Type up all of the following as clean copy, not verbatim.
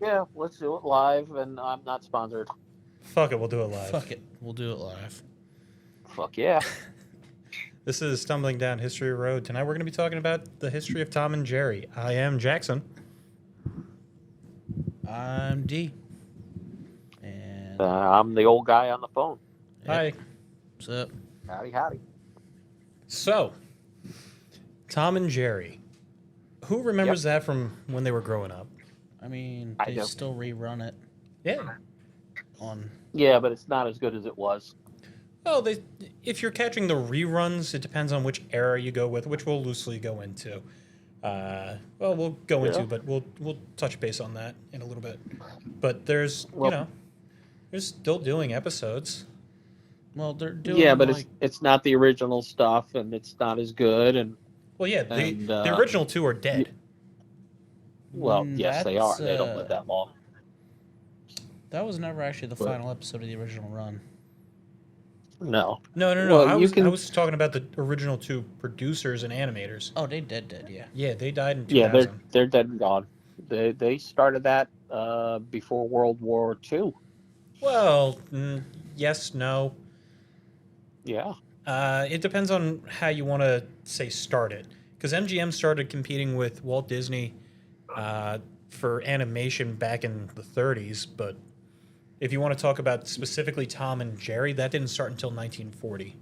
Yeah, let's do it live, and I'm not sponsored. Fuck it, we'll do it live. Fuck it, we'll do it live. Fuck yeah. This is Stumbling Down History Road. Tonight we're going to be talking about the history of Tom and Jerry. I am Jackson. I'm D. And I'm the old guy on the phone. Hi. what's up? Howdy, howdy. So, Tom and Jerry. Who remembers that from when they were growing up? I mean, I they do. still rerun it Yeah. on. Yeah, but it's not as good as it was. Well, if you're catching the reruns, it depends on which era you go with, which we'll loosely go into. We'll go into, but we'll touch base on that in a little bit. But there's, they're still doing episodes. Well, they're doing. Yeah, but like, it's not the original stuff, and it's not as good. And Well, yeah, And, the original two are dead. well, yes, they are. They don't live that long. That was never actually the final episode of the original run. No. No. Well, I you was talking about the original two producers and animators. Oh, they dead, yeah. Yeah, they died in 2000. Yeah, they're dead and gone. They started that before World War II. Well, yes, no. Yeah. It depends on how you want to say start it. Because MGM started competing with Walt Disney for animation back in the 30s, but if you want to talk about specifically Tom and Jerry, that didn't start until 1940.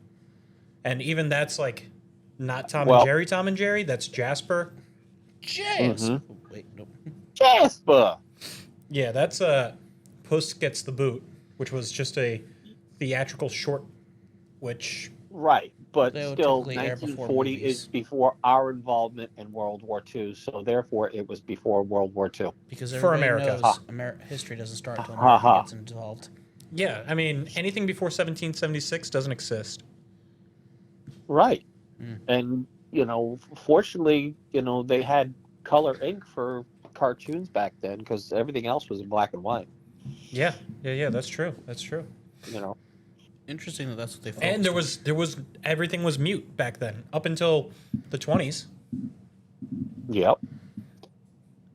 And even that's like not Tom and Jerry, that's Jasper. Jasper. Wait, nope. Jasper. Yeah, that's Puss Gets the Boot, which was just a theatrical short, which... Right, but They would still, typically air before 1940 movies. is before our involvement in World War II, so therefore it was before World War II. Because For everybody America. knows history doesn't start until Ha, America ha. gets involved. Yeah, I mean, anything before 1776 doesn't exist. Right. Mm. And, fortunately, they had color ink for cartoons back then because everything else was in black and white. Yeah, that's true. That's true. Interesting that that's what they focused And there was everything was mute back then up until the 20s. Yep.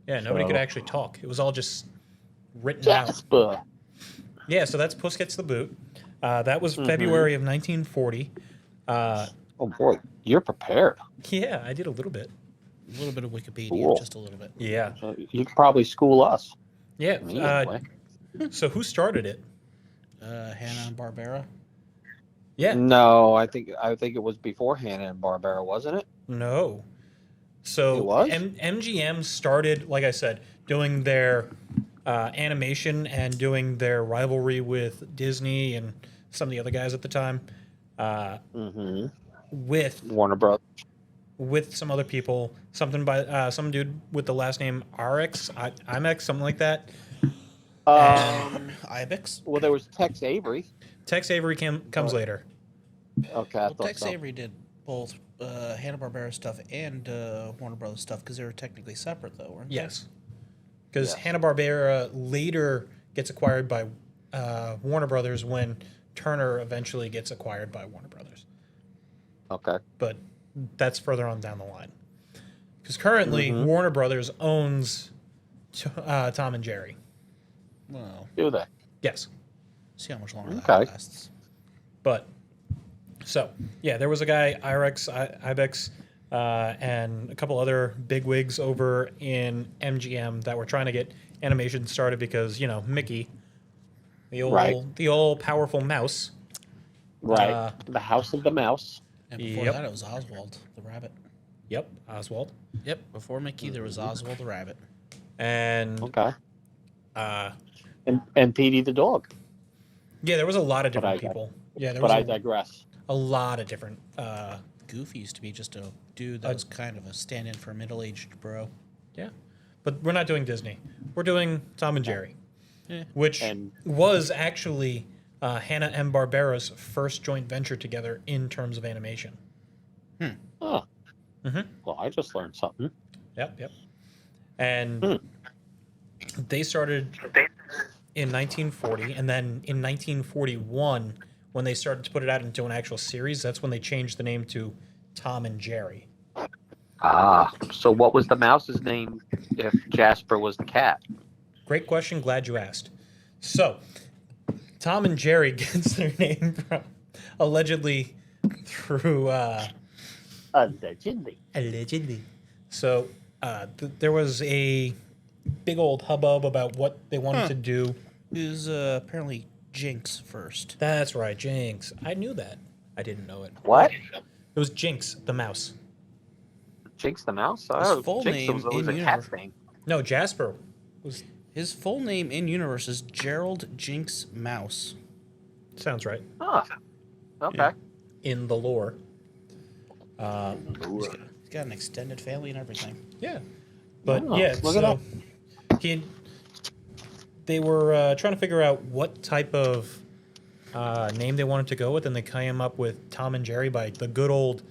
Yeah, nobody could So- actually talk. It was all just written out. Jasper. Yeah, so that's Puss Gets the Boot. That was Mhm. February of 1940. Oh boy, you're prepared. Yeah, I did a little bit. A little bit of Wikipedia, Cool. just a little bit. Yeah, So you could probably school us. yeah. Me, anyway. So who started it? Hanna and Barbera. Yeah, No, I think it was before Hanna and Barbera, wasn't it? no. So It was? MGM started, like I said, doing their animation and doing their rivalry with Disney and some of the other guys at the time. Mm-hmm. With Warner Bros. some other people, something by some dude with the last name RX, IMEX, something like that. Ibex. Well, there was Tex Avery. Tex Avery comes later. Okay, I Well, thought Tex so. Avery did both Hanna-Barbera stuff and Warner Brothers stuff because they were technically separate, though, weren't they? Yes, because Yes. Hanna-Barbera later gets acquired by Warner Brothers when Turner eventually gets acquired by Warner Brothers. Okay. But that's further on down the line. Because currently Warner Brothers owns Tom and Jerry. Well, Do they? Yes. see how much longer that Okay. lasts. But so yeah, there was a guy Ibex, and a couple other bigwigs over in MGM that were trying to get animation started because Mickey, the old powerful mouse. Right. The House of the Mouse. And before Yep. that, it was Oswald the rabbit. Yep, Oswald, Yep, before Mickey, there was Oswald the rabbit. and Okay. uh, And Petey the dog. yeah, there was a lot of But different I- people. Yeah, there But was I digress. a lot of different. Goofy used to be just a dude that was kind of a stand-in for a middle-aged bro. Yeah, but we're not doing Disney. We're doing Tom and Jerry, Yeah. which And- was actually Hanna and Barbera's first joint venture together in terms of animation. Oh. Mm-hmm. Well, I just learned something. Yep. And they started in 1940, and then in 1941, when they started to put it out into an actual series, that's when they changed the name to Tom and Jerry. Ah. So what was the mouse's name if Jasper was the cat? Great question. Glad you asked. So, Tom and Jerry gets their name from allegedly through allegedly. So, there was a big old hubbub about what they wanted to do. It was apparently Jinx first. That's right, Jinx. I knew that. I didn't know it. What? It was Jinx, the mouse. Jinx the mouse? His full Jinx name was always in a universe. cat's name. No, Jasper was. His full name in universe is Gerald Jinx Mouse. Sounds right. Ah, okay. Yeah. In the lore. He's got an extended family and everything. Yeah. But Oh, yeah, look it up. They were trying to figure out what type of name they wanted to go with, and they came up with Tom and Jerry by the good old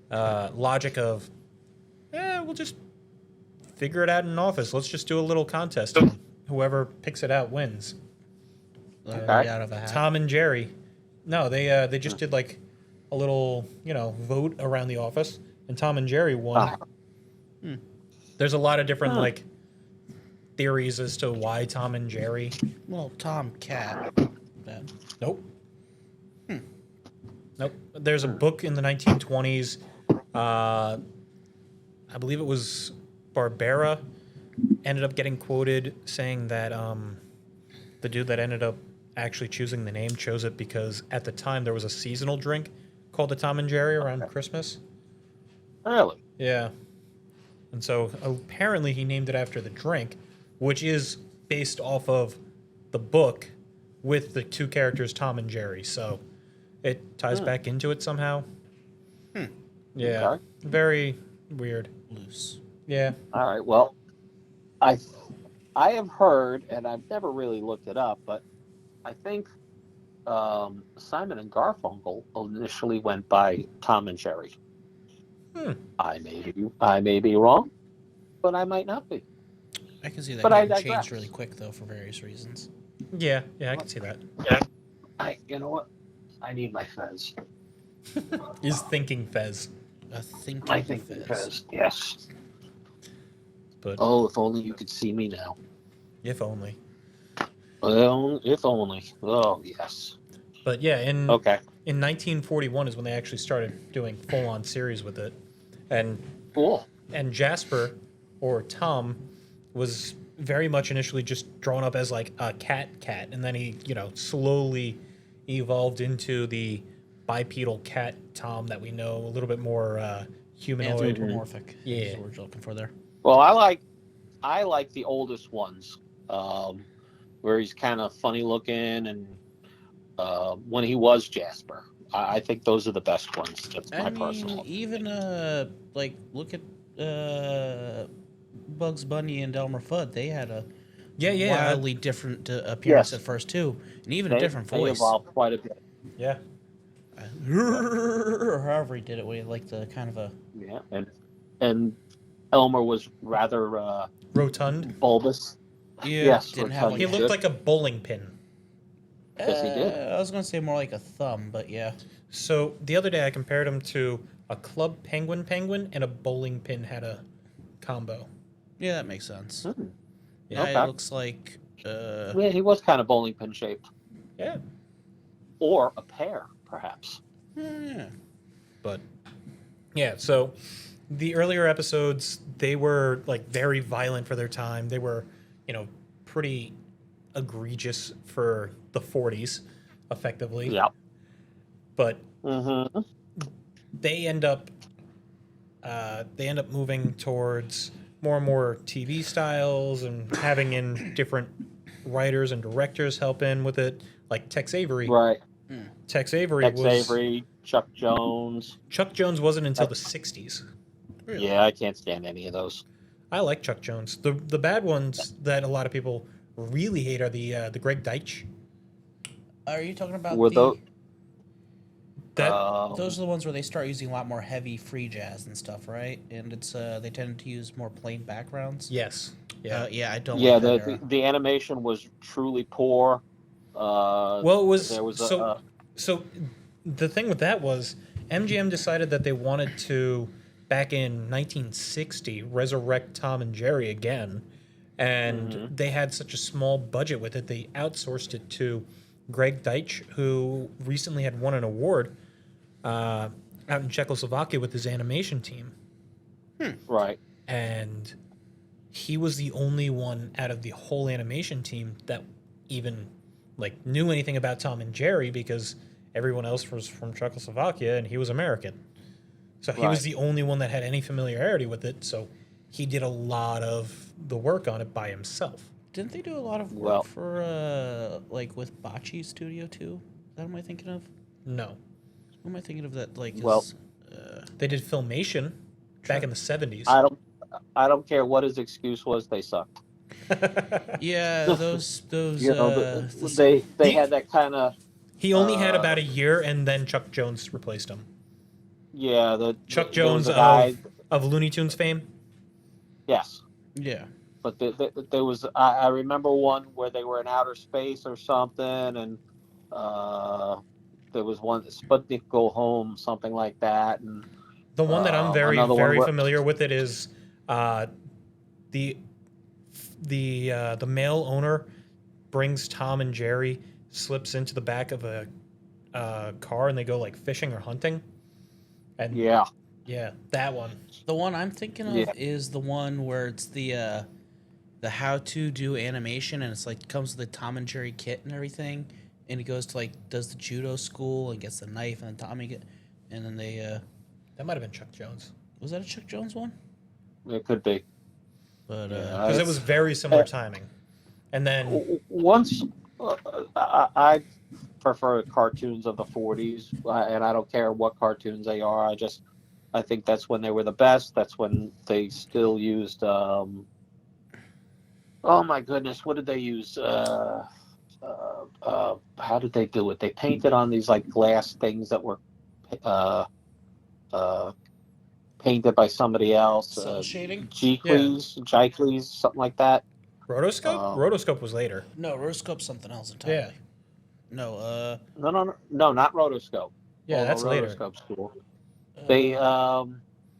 logic of, we'll just figure it out in an office. Let's just do a little contest, and whoever picks it out wins. Out of a hat. Tom and Jerry. No, they just did like a little, vote around the office, and Tom and Jerry won. There's a lot of different like theories as to why Tom and Jerry. Well, Tom Cat. Then. Nope. Nope. There's a book in the 1920s. I believe it was Barbera ended up getting quoted saying that the dude that ended up actually choosing the name chose it because at the time there was a seasonal drink called the Tom and Jerry around Christmas. Really? Yeah. And so apparently he named it after the drink, which is based off of the book with the two characters Tom and Jerry. So it ties back into it somehow. Yeah. Okay. Very weird. Loose. Yeah. All right. Well, I have heard, and I've never really looked it up, but I think Simon and Garfunkel initially went by Tom and Jerry. I may be wrong, but I might not be. I can see that But I getting digress. changed really quick though for various reasons. Yeah, I can see that. You know what? I need my fez. He's thinking Fez. A thinking I think fizz. fez. Yes. But Oh, if only you could see me now. if only. Well, if only. Oh, yes. But yeah, in Okay. 1941 is when they actually started doing full-on series with it. And Cool. Jasper, or Tom, was very much initially just drawn up as like a cat, and then he, slowly evolved into the bipedal cat Tom that we know, a little bit more humanoid. Anthropomorphic. Yeah. Is the word you're looking for there. Well, I like the oldest ones, where he's kind of funny looking, and when he was Jasper. I think those are the best ones. That's my personal. Even like look at Bugs Bunny and Elmer Fudd. They had a wildly different appearance at first too, and even a different They voice. evolved quite a bit. Yeah. Or however he did it, with like the kind of a Yeah, and Elmer was rather Rotund. bulbous. didn't have rotund. like He looked like a bowling pin. Yes, he did. I was gonna say more like a thumb, but yeah. So the other day I compared him to a club penguin, and a bowling pin had a combo. Yeah, that makes sense. Hmm. Yeah, Okay. it looks like Yeah, he was kind of bowling pin shaped, Yeah. or a pear, perhaps. yeah. But yeah, so the earlier episodes, they were like very violent for their time. They were, pretty egregious for the 40s, effectively. Yeah. But Mm-hmm. they end up moving towards more and more TV styles and having in different writers and directors help in with it, like Tex Avery. Right. Tex Avery Tex was Avery, Chuck Jones. Chuck Jones wasn't until the 60s. Really? Yeah, I can't stand any of those. I like Chuck Jones. The bad ones that a lot of people really hate are the Greg Deitch. Are you talking about Were the? those? Those are the ones where they start using a lot more heavy free jazz and stuff, right? And it's they tend to use more plain backgrounds. Yes. Yeah. Yeah, I don't. Yeah, like that era. the animation was truly poor. Well, it was there was so the thing with that was MGM decided that they wanted to back in 1960 resurrect Tom and Jerry again, And Mhm. they had such a small budget with it, they outsourced it to Greg Deitch, who recently had won an award out in Czechoslovakia with his animation team. Right. And he was the only one out of the whole animation team that even like knew anything about Tom and Jerry, because everyone else was from Czechoslovakia and he was American. So he was Right. the only one that had any familiarity with it. So he did a lot of the work on it by himself. Didn't they do a lot of work Well, for like with Bocce Studio too? Is that what am I thinking of? No, Who am I thinking of that like well, is they did Filmation back in the 70s. I don't I don't care what his excuse was. They sucked. yeah, those You know, they he had that kind of he only had uh about a year, and then Chuck Jones replaced him. yeah. Chuck There was Jones a guy. of Looney Tunes fame. Yes, yeah. but there was I remember one where they were in outer space or something, and uh there was one Sputnik Go Home, something like that, and The one that I'm another one very where familiar with it is uh, the the male owner brings Tom and Jerry, slips into the back of a car, and they go like fishing or hunting. And yeah, yeah, that one. The one I'm thinking of yeah, is the one where it's the how to do animation, and it's like comes with the Tom and Jerry kit and everything, and he goes to like does the judo school and gets the knife, and then Tommy get, and then they That might have been Chuck Jones, was that a Chuck Jones one? it could be. But Yeah, because it was very similar timing. And then once I prefer cartoons of the 40s, and I don't care what cartoons they are. I think that's when they were the best. That's when they still used oh my goodness, what did they use? How did they do it? They painted on these like glass things that were uh, uh, painted by somebody else. cell shading? yeah, Gicles, something like that. Rotoscope. Um, Rotoscope was later. No, rotoscope's something else Yeah, entirely. No, no, not rotoscope. yeah, Although that's later. rotoscope's cool. They uh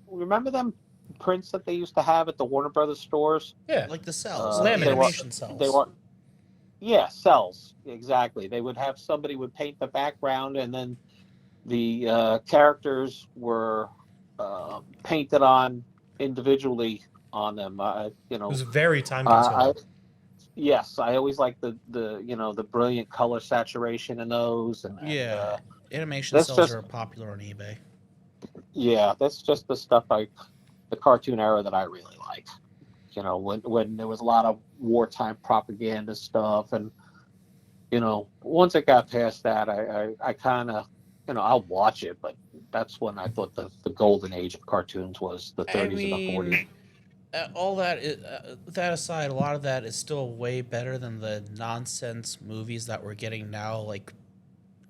remember them prints that they used to have at the Warner Brothers stores. Yeah, like the cells, the They were laminates. animation they cells. were yeah, cells, exactly. They would have somebody would paint the background, and then the characters were painted on individually on them. It was very time I consuming. yes, I always like the the brilliant color saturation in those, and Yeah, animation that's cells just are popular on eBay. yeah, that's just the stuff the cartoon era that I really like. You know, when there was a lot of wartime propaganda stuff, and once it got past that, I kind of, I'll watch it, but that's when I thought the golden age of cartoons was the I 30s and the mean, 40s. all that that aside, a lot of that is still way better than the nonsense movies that we're getting now, like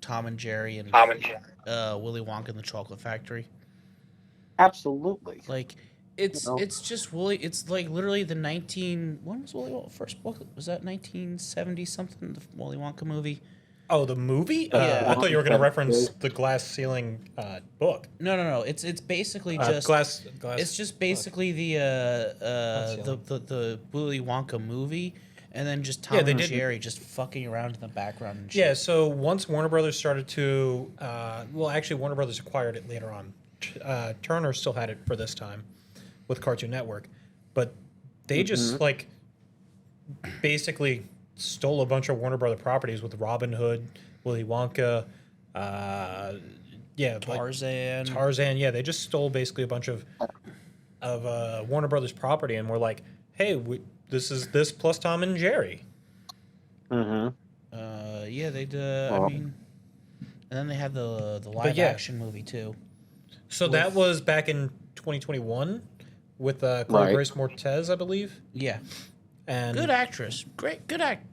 Tom and Jerry and Willy Wonka and the Chocolate Factory. Absolutely. Like, You know, it's just Willy. It's like literally the 19. When was Willy Wonka first book? Was that 1970 something? The Willy Wonka movie. Oh, the movie? Yeah. I thought you were going to reference 71, the glass ceiling book. No. It's basically just Glass. It's just basically the the Willy Wonka movie, and then just Tom they and did- Jerry just fucking around in the background and shit. Yeah, so once Warner Brothers started to, well, actually, Warner Brothers acquired it later on. Turner still had it for this time with Cartoon Network, but they just like basically stole a bunch of Warner Brother properties with Robin Hood, Willy Wonka, yeah, Tarzan. Tarzan. Yeah, they just stole basically a bunch of Warner Brothers property, and we're like, hey, this is this plus Tom and Jerry. Mm-hmm. Yeah, they did. I Well, mean, and then they had the live yeah. action movie too. So that was back in 2021 with Chloe Right. Grace Moretz, I believe. Yeah, And good actress, great, good act,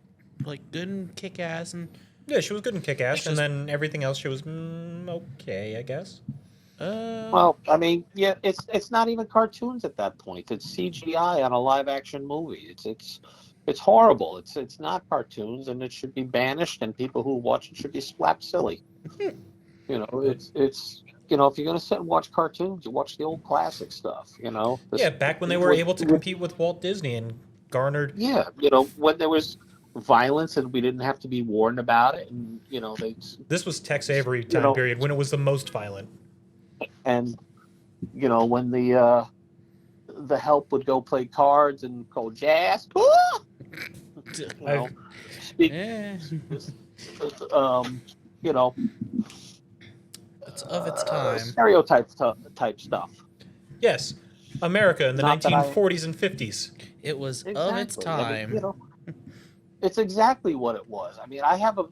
like good and kick ass, and yeah, she was good in Kick-Ass, It's and just- then everything else she was okay, I guess. well, I mean, yeah, it's not even cartoons at that point. It's CGI on a live action movie. It's horrible. It's not cartoons, and it should be banished, and people who watch it should be slapped silly. It's if you're gonna sit and watch cartoons, you watch the old classic stuff. Yeah, back when they were able to compete with Walt Disney and garnered. Yeah, when there was violence and we didn't have to be warned about it, and they, This was Tex Avery you time know, period when it was the most violent. and when the help would go play cards and go jazz, you I've know, speak, Eh, um, you know, it's of its time. stereotype type stuff. Yes, America in the Not that I 1940s and 50s. It was of its exactly. I mean, time. it's exactly what it was. I mean, I have a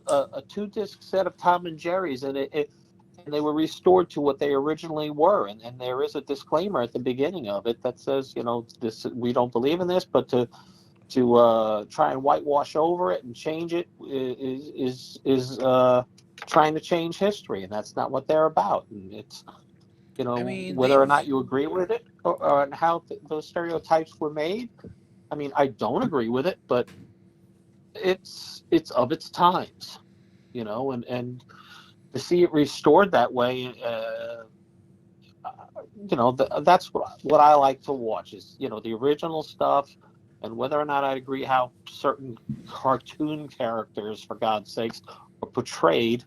2-disc set of Tom and Jerry's, and and they were restored to what they originally were. And there is a disclaimer at the beginning of it that says, this we don't believe in this, but to try and whitewash over it and change it is trying to change history, and that's not what they're about. And it's I mean, whether or they've not you agree with it or how those stereotypes were made. I mean, I don't agree with it, but it's of its times, and to see it restored that way, that's what I like to watch is the original stuff, and whether or not I agree how certain cartoon characters, for God's sakes, are portrayed.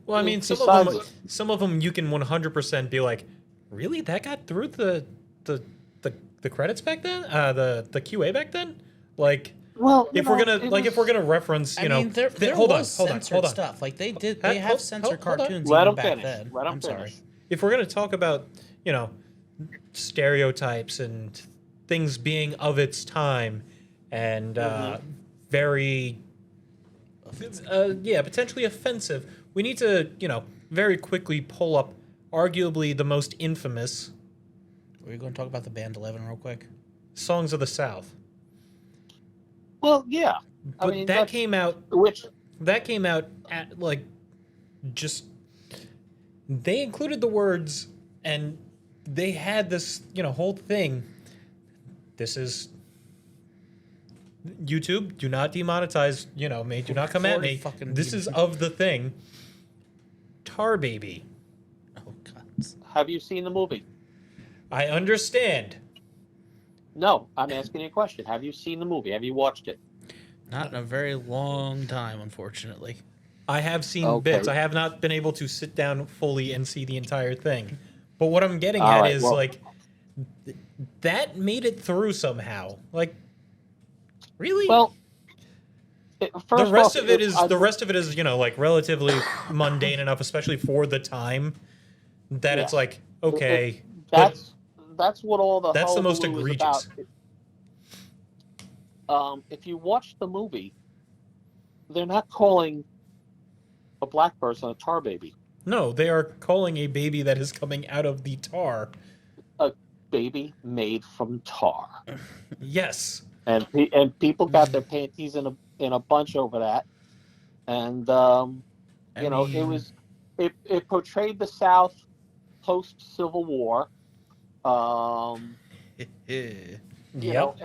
Well, I mean, Besides, some of them you can 100% be like, really, that got through the the credits back then, the QA back then, like. well, If we're gonna reference, I mean, there hold was on, censored stuff. Like they have Hold- censored hold on. cartoons let even them back finish. then. Let them I'm finish. sorry. If we're gonna talk about, stereotypes and things being of its time, and very, potentially offensive, we need to, very quickly pull up arguably the most infamous Are we going to talk about the band 11 real quick? songs of the South. Well, yeah. I But mean, that came out which at like just they included the words and they had this, whole thing. This is YouTube, do not demonetize, me, do not come at me. Fucking This is of the thing. Tar Baby. Oh god. have you seen the movie? I understand. No, I'm asking you a question. Have you seen the movie? Have you watched it? Not in a very long time, unfortunately. I have seen Okay. bits. I have not been able to sit down fully and see the entire thing. But what I'm getting All at right, is well- that made it through somehow. Like, really? Well, the first rest off, of it is like relatively mundane enough, especially for the time, that it's Yeah. like okay. But That's what all the that's the most hullabaloo is egregious. about. If you watch the movie, they're not calling a black person a tar baby. no, they are calling a baby that is coming out of the tar. A baby made from tar, Yes. and people got their panties in a bunch over that, and it portrayed the South post Civil War. Yep.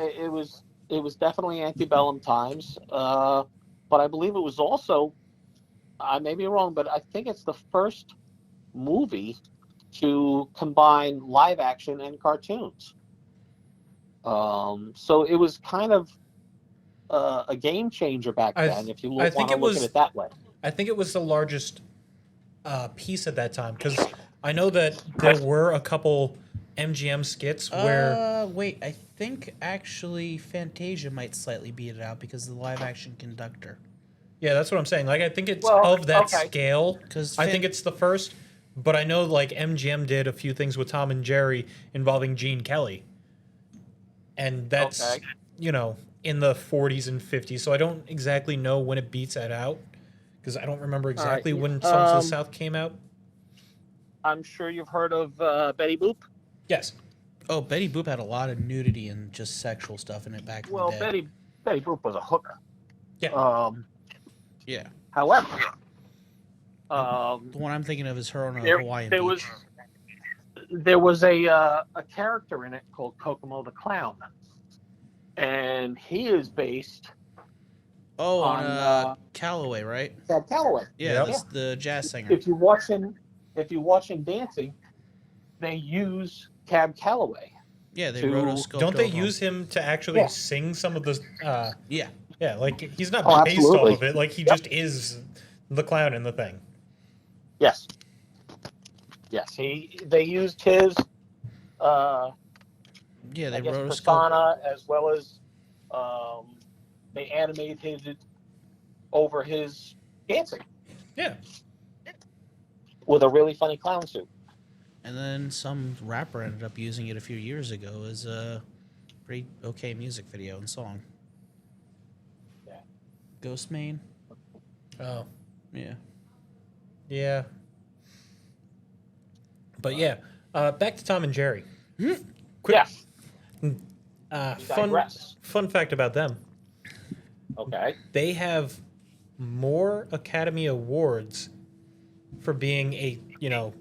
It was definitely antebellum times, but I believe it was also, I may be wrong, but I think it's the first movie to combine live action and cartoons. So it was kind of a game changer back I then, if you I think want to it look was at it that way. I think it was the largest piece at that time because I know that there were a couple MGM skits where Wait, I think actually Fantasia might slightly beat it out because of the live action conductor. yeah, that's what I'm saying. Like I think it's Well, of that okay. scale. 'Cause I think it's the first, but I know like MGM did a few things with Tom and Jerry involving Gene Kelly, and that's Okay. In the 40s and 50s. So I don't exactly know when it beats that out because I don't remember exactly when Songs of the South came out. I'm sure you've heard of Betty Boop. Yes. Oh, Betty Boop had a lot of nudity and just sexual stuff in it back in Well, the day. Betty Boop was a hooker. Yeah. Yeah. However, The one I'm thinking of is her on a there, Hawaiian there beach. there was a character in it called Kokomo the Clown, and he is based on on Calloway, right? Cab Calloway. Yeah, Yep. the jazz singer. If you watch him dancing, they use Cab Calloway. Yeah, they to rotoscoped. Don't they over 'em. use him to actually Yeah. sing some of the? Yeah. Yeah, like he's not Oh, based off absolutely. of it. Like he Yep. just is the clown in the thing. Yes. Yes. They used his Yeah, I they guess rotoscoped. persona as well as um, they animated it over his dancing Yeah, with a really funny clown suit. And then some rapper ended up using it a few years ago as a pretty okay music video and song. Yeah. Ghost Main? oh Yeah. yeah, but yeah. Back to Tom and Jerry. Quick, Yes. We fun digress. fun fact about them: Okay. they have more Academy Awards for being a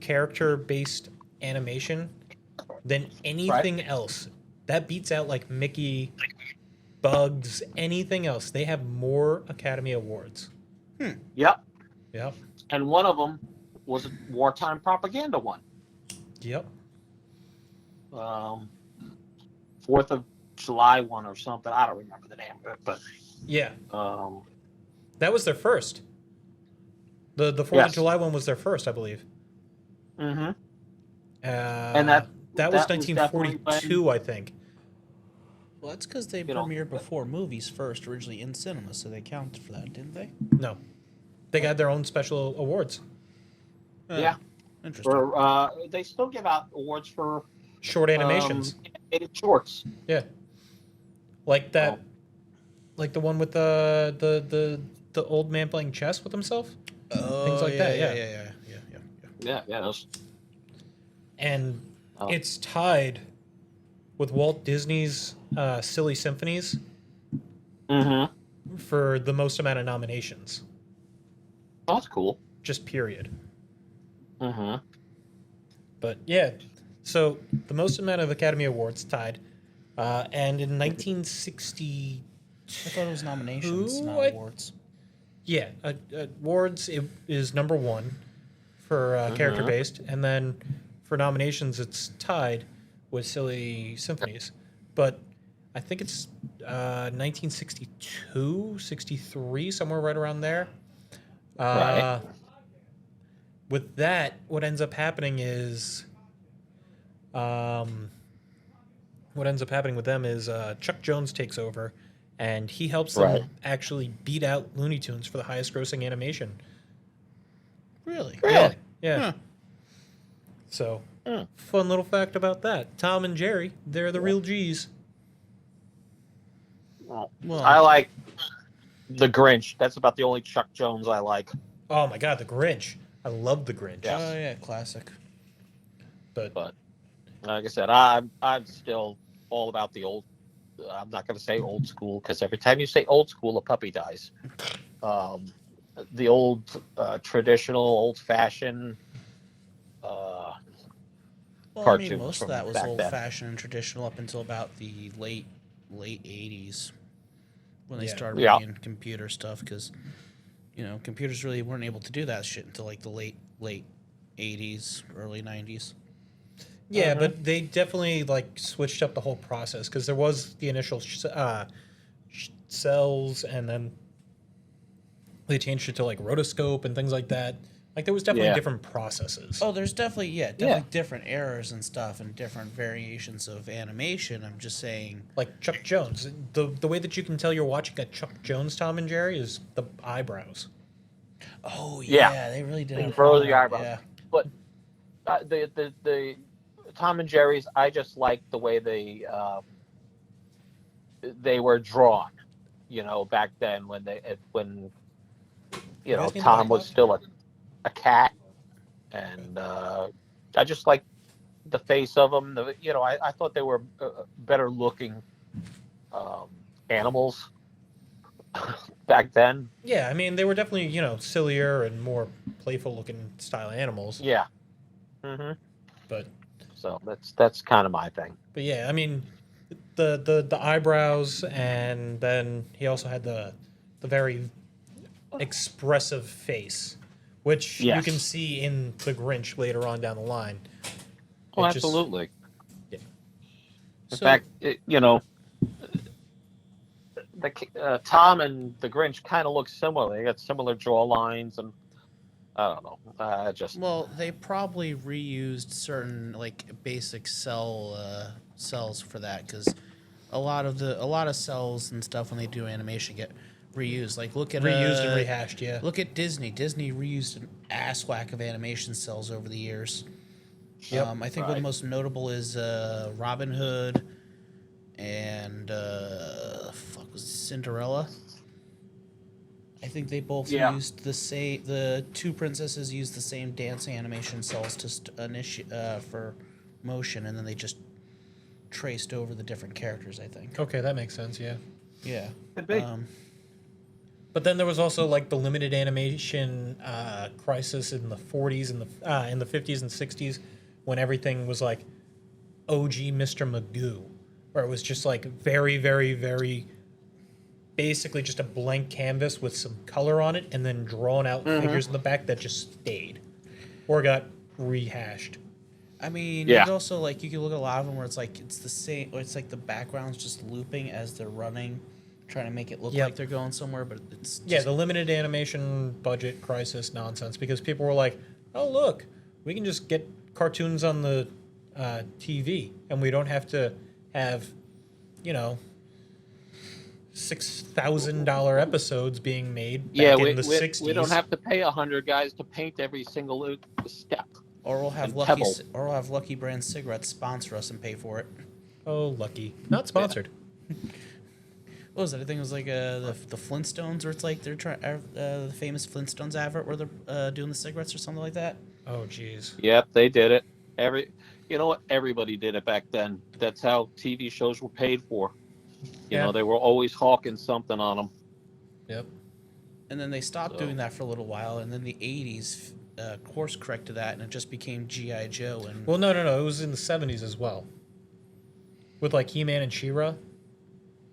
character based animation than anything else. That beats out like Mickey, Bugs, anything else. They have more Academy Awards. Yep. Yep. And one of them was a wartime propaganda one. Yep. 4th of July one or something. I don't remember the name of it, but Yeah. um, That was their first. The 4th of Yes. July one was their first, I believe. mm-hmm. And that was that was definitely 1942, I think. Well, that's because they You know. premiered before movies first, originally in cinema, so they counted for that, didn't they? No. They got their own special awards. Yeah. Interesting. For they still give out awards for Short animations. animated shorts. Yeah. Like that Oh. like the one with the old man playing chess with himself. Things like that, yeah. Yeah. Those, And Oh. it's tied with Walt Disney's Silly Symphonies mm-hmm. for the most amount of nominations. Oh, that's cool. Just period. Mm-hmm. But yeah, so the most amount of Academy Awards tied. And in 1960, I thought it was nominations, not What? awards. yeah, awards is number one for character based, and then for nominations it's tied with Silly Symphonies. But I think it's 1962, 63, somewhere right around there. Right. With that, what ends up happening is, what ends up happening with them is Chuck Jones takes over, and he helps them Right. actually beat out Looney Tunes for the highest grossing animation. Really? Really? Yeah. Huh. So, Hmm. fun little fact about that. Tom and Jerry, they're the real G's. Well, Well, I like the Grinch. That's about the only Chuck Jones I like. Oh my god, the Grinch. I love the Grinch. Yeah. oh yeah, classic. But But like I said, I'm still all about the old. I'm not going to say old school because every time you say old school, a puppy dies. The old traditional, old-fashioned. Well, I mean, Cartoons most of from that was back then. old-fashioned and traditional up until about the late '80s when they Yeah. started Yeah. bringing computer stuff because computers really weren't able to do that shit until like the late '80s, early '90s. yeah, Mhm. but they definitely like switched up the whole process because there was the initial cells, and then they changed it to like rotoscope and things like that. Like there was definitely Yeah. different processes. Oh, there's definitely different errors and stuff and different variations of animation. I'm just saying. Like Chuck Jones, the way that you can tell you're watching a Chuck Jones Tom and Jerry is the eyebrows. Oh Yeah. yeah, they really did. They have furrow the fun. eyebrows. Yeah. But the Tom and Jerry's, I just like the way they were drawn. Back then when You guys need the Tom back was left? still a cat, and I just like the face of them. I thought they were better looking animals back then. Yeah, I mean they were definitely sillier and more playful looking style animals. Yeah. Mm-hmm. But So that's kind of my thing. yeah, I mean the eyebrows, and then he also had the very expressive face, which you Yes. can see in the Grinch later on down the line. Oh, It just- absolutely. In So fact, Tom and the Grinch kind of look similar. They got similar jaw lines, and I don't know. Just well, they probably reused certain like basic cells for that because a lot of cells and stuff when they do animation get reused. Like Reused and rehashed, yeah. look at Disney. Disney reused an ass whack of animation cells over the years. Yep. I think one of the most notable is Robin Hood and fuck was it Cinderella. I think they both Yeah. used the same. The two princesses used the same dance animation cells to for motion, and then they just traced over the different characters. I think. Okay, that makes sense, yeah. Yeah. Could be. But then there was also like the limited animation crisis in the 40s and in the 50s and 60s when everything was like OG Mr. Magoo, where it was just like very, very, very basically just a blank canvas with some color on it and then drawn out figures in the back that just stayed or got rehashed. I mean, Yeah. there's also like you can look at a lot of them where it's like it's the same, or it's like the background's just looping as they're running, trying to make it look Yep. like they're going somewhere, but it's just, Yeah, the limited animation budget crisis nonsense because people were like, "Oh, look, we can just get cartoons on the TV, and we don't have to have, you know, $6,000 episodes being made back in the '60s." we don't have to pay 100 guys to paint every single step. or we'll have and Lucky Pebble. or we'll have Lucky Brand cigarettes sponsor us and pay for it. Oh, lucky, not sponsored. What was it? I think it was like the Flintstones, where it's like they're trying the famous Flintstones advert where they're doing the cigarettes or something like that. Oh, jeez. Yep, they did it. You know what? Everybody did it back then. That's how TV shows were paid for. You Yeah. know, they were always hawking something on them. Yep. And then they stopped So- doing that for a little while, and then the '80s course corrected that, and it just became GI Joe. And Well, no. It was in the '70s as well, with like He-Man and She-Ra.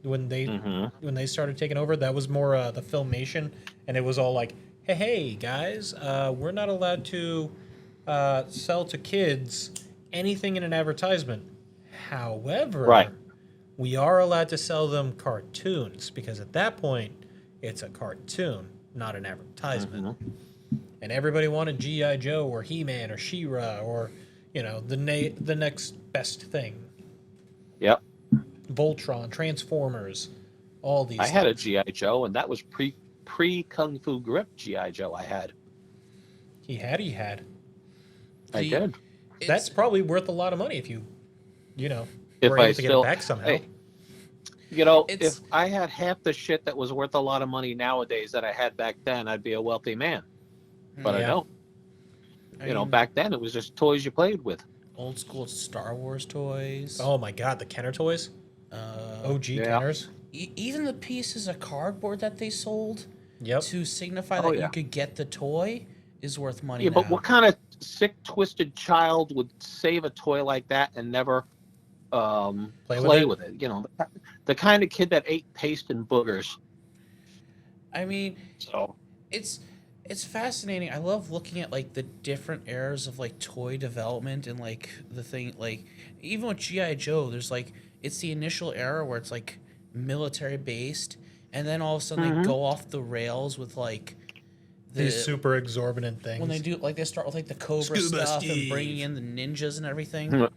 When they started taking over, that was more the Filmation, and it was all like, hey guys, we're not allowed to sell to kids anything in an advertisement. However, Right. we are allowed to sell them cartoons because at that point, it's a cartoon, not an advertisement. And everybody wanted G.I. Joe or He-Man or She-Ra or, you know, the next best thing. Yep. Voltron, Transformers, all these I had a things. G.I. Joe, and that was pre Kung Fu Grip G.I. Joe I had. He had. I did. That's probably worth a lot of money if you If were I able to get still, it back somehow. hey, you know, It's- if I had half the shit that was worth a lot of money nowadays that I had back then, I'd be a wealthy man. But I Yeah. don't. I You know, mean, back then it was just toys you played with. old school Star Wars toys. Oh my god, the Kenner toys? OG Yeah. Kenners? Even the pieces of cardboard that they sold Yep. to signify Oh, that yeah. you could get the toy is worth money Yeah, now. but what kind of sick, twisted child would save a toy like that and never play with it? You know, the kind of kid that ate paste and boogers. I mean, So it's fascinating. I love looking at like the different eras of like toy development and like the thing like even with GI Joe, there's like it's the initial era where it's like military based, and then all of a sudden they go off the rails with like These super exorbitant things. when they do like they start with like the Cobra Scuba stuff and Steve. bringing in the ninjas and everything.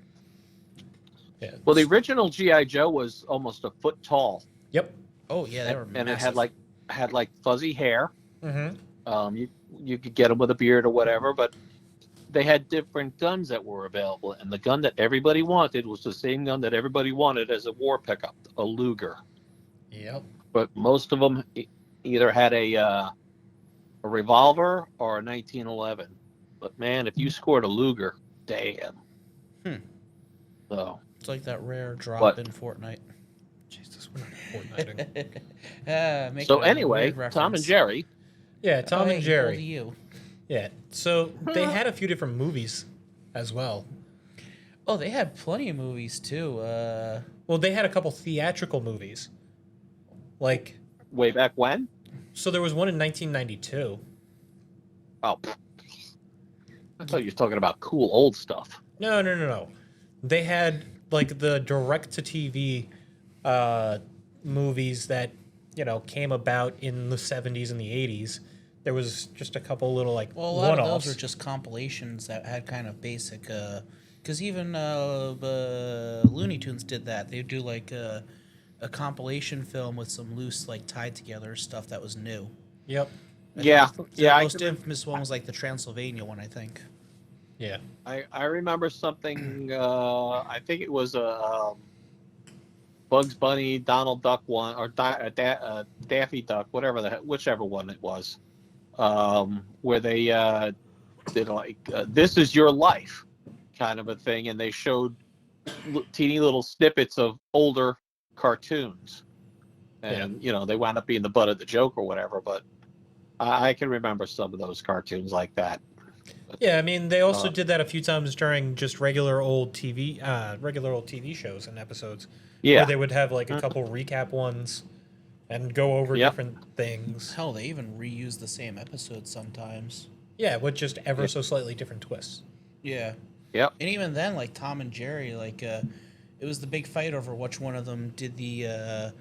Yeah. well, the original GI Joe was almost a foot tall, Yep. Oh yeah, they were and it massive. had like fuzzy hair. Mm-hmm. You could get them with a beard or whatever, but they had different guns that were available, and the gun that everybody wanted was the same gun that everybody wanted as a war pickup, a Luger. Yep. But most of them either had a revolver or a 1911. But man, if you scored a Luger, damn. So It's like that rare drop What? in Fortnite. Jesus, we're not Fortniting. Making so a anyway, weird Tom and reference. Jerry. Yeah, Tom Oh, and hey, he Jerry. pulled a U. Yeah. So they had a few different movies as well. Oh, they had plenty of movies too. Well, they had a couple theatrical movies. Like, Way back when? so there was one in 1992. Oh, I thought you were talking about cool old stuff. No. They had like the direct to TV movies that came about in the 70s and the 80s. There was just a couple little like Well, a lot of those one-offs. were just compilations that had kind of basic. Because even Looney Tunes did that. They'd do like a compilation film with some loose, like tied together stuff that was new. Yep. I Yeah, think the yeah, most infamous one was like the Transylvania one, I think. Yeah. I remember something. I think it was a Bugs Bunny, Donald Duck one, or Daffy Duck, whichever one it was, where they did like "This Is Your Life" kind of a thing, and they showed teeny little snippets of older cartoons, and they wound up being the butt of the joke or whatever. But I can remember some of those cartoons like that. Yeah, I mean, they also Uh, did that a few times during just regular old TV shows and episodes, where yeah. they would have like a Mhm. couple recap ones and go over Yep. different things. Hell, they even reuse the same episode sometimes. Yeah, with just ever Yeah. so slightly different twists. Yeah. Yep. And even then, like Tom and Jerry, like it was the big fight over which one of them did the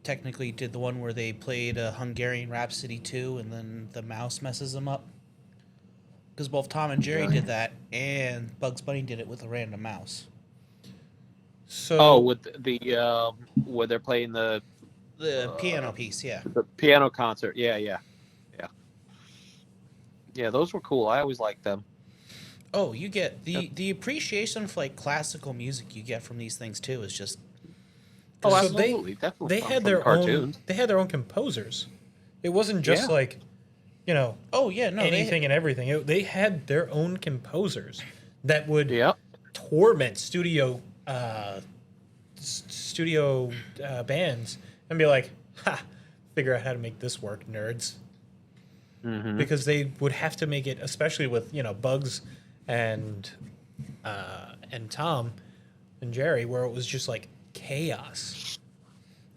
technically did the one where they played Hungarian Rhapsody 2 and then the mouse messes them up. Because both Tom and Jerry did that, and Bugs Bunny did it with a random mouse. So, With the where they're playing the Piano piece, yeah. the piano concert. Yeah. Those were cool. I always liked them. Oh, you get the appreciation for like classical music you get from these things too is just Oh, so absolutely, definitely. they had from their cartoons. own composers. It wasn't just Yeah. like, oh yeah, no, anything and everything. They had their own composers that would Yep. torment studio bands and be like, "Ha, figure out how to make this work, nerds." Mm-hmm. Because they would have to make it, especially with Bugs and Tom and Jerry, where it was just like chaos.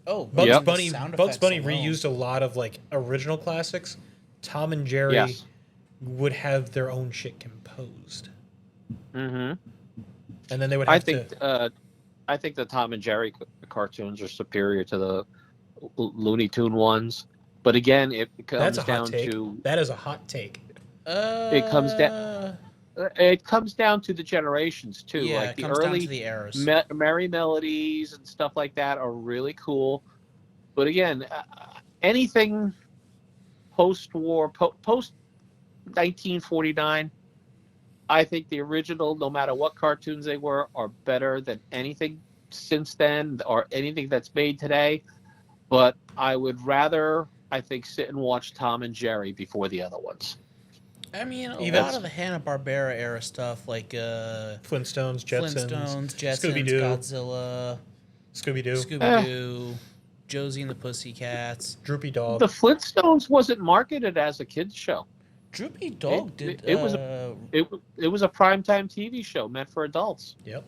Oh, Bugs Yep. Bunny sound Bugs effects Bunny alone. reused a lot of like original classics. Tom and Jerry Yes. would have their own shit composed, Mm-hmm. and then they would I have think to. I think the Tom and Jerry cartoons are superior to the Looney Tune ones. But again, it That's comes a hot down take. to That is a hot take. it comes down it comes down to the generations too. Yeah, Like it the comes down to early the eras. Merry Melodies and stuff like that are really cool. But again, anything post-war, post 1949, I think the original, no matter what cartoons they were, are better than anything since then or anything that's made today. But I would rather, I think, sit and watch Tom and Jerry before the other ones. I mean, a Even- lot of the Hanna-Barbera era stuff, like Flintstones, Jetsons, Jetsons, Scooby-Doo. Godzilla, Scooby-Doo, Scooby-Doo, Josie and the Pussycats. Droopy Dog. The Flintstones wasn't marketed as a kids show. Droopy Dog It- did. it was It was a primetime TV show meant for adults. Yep.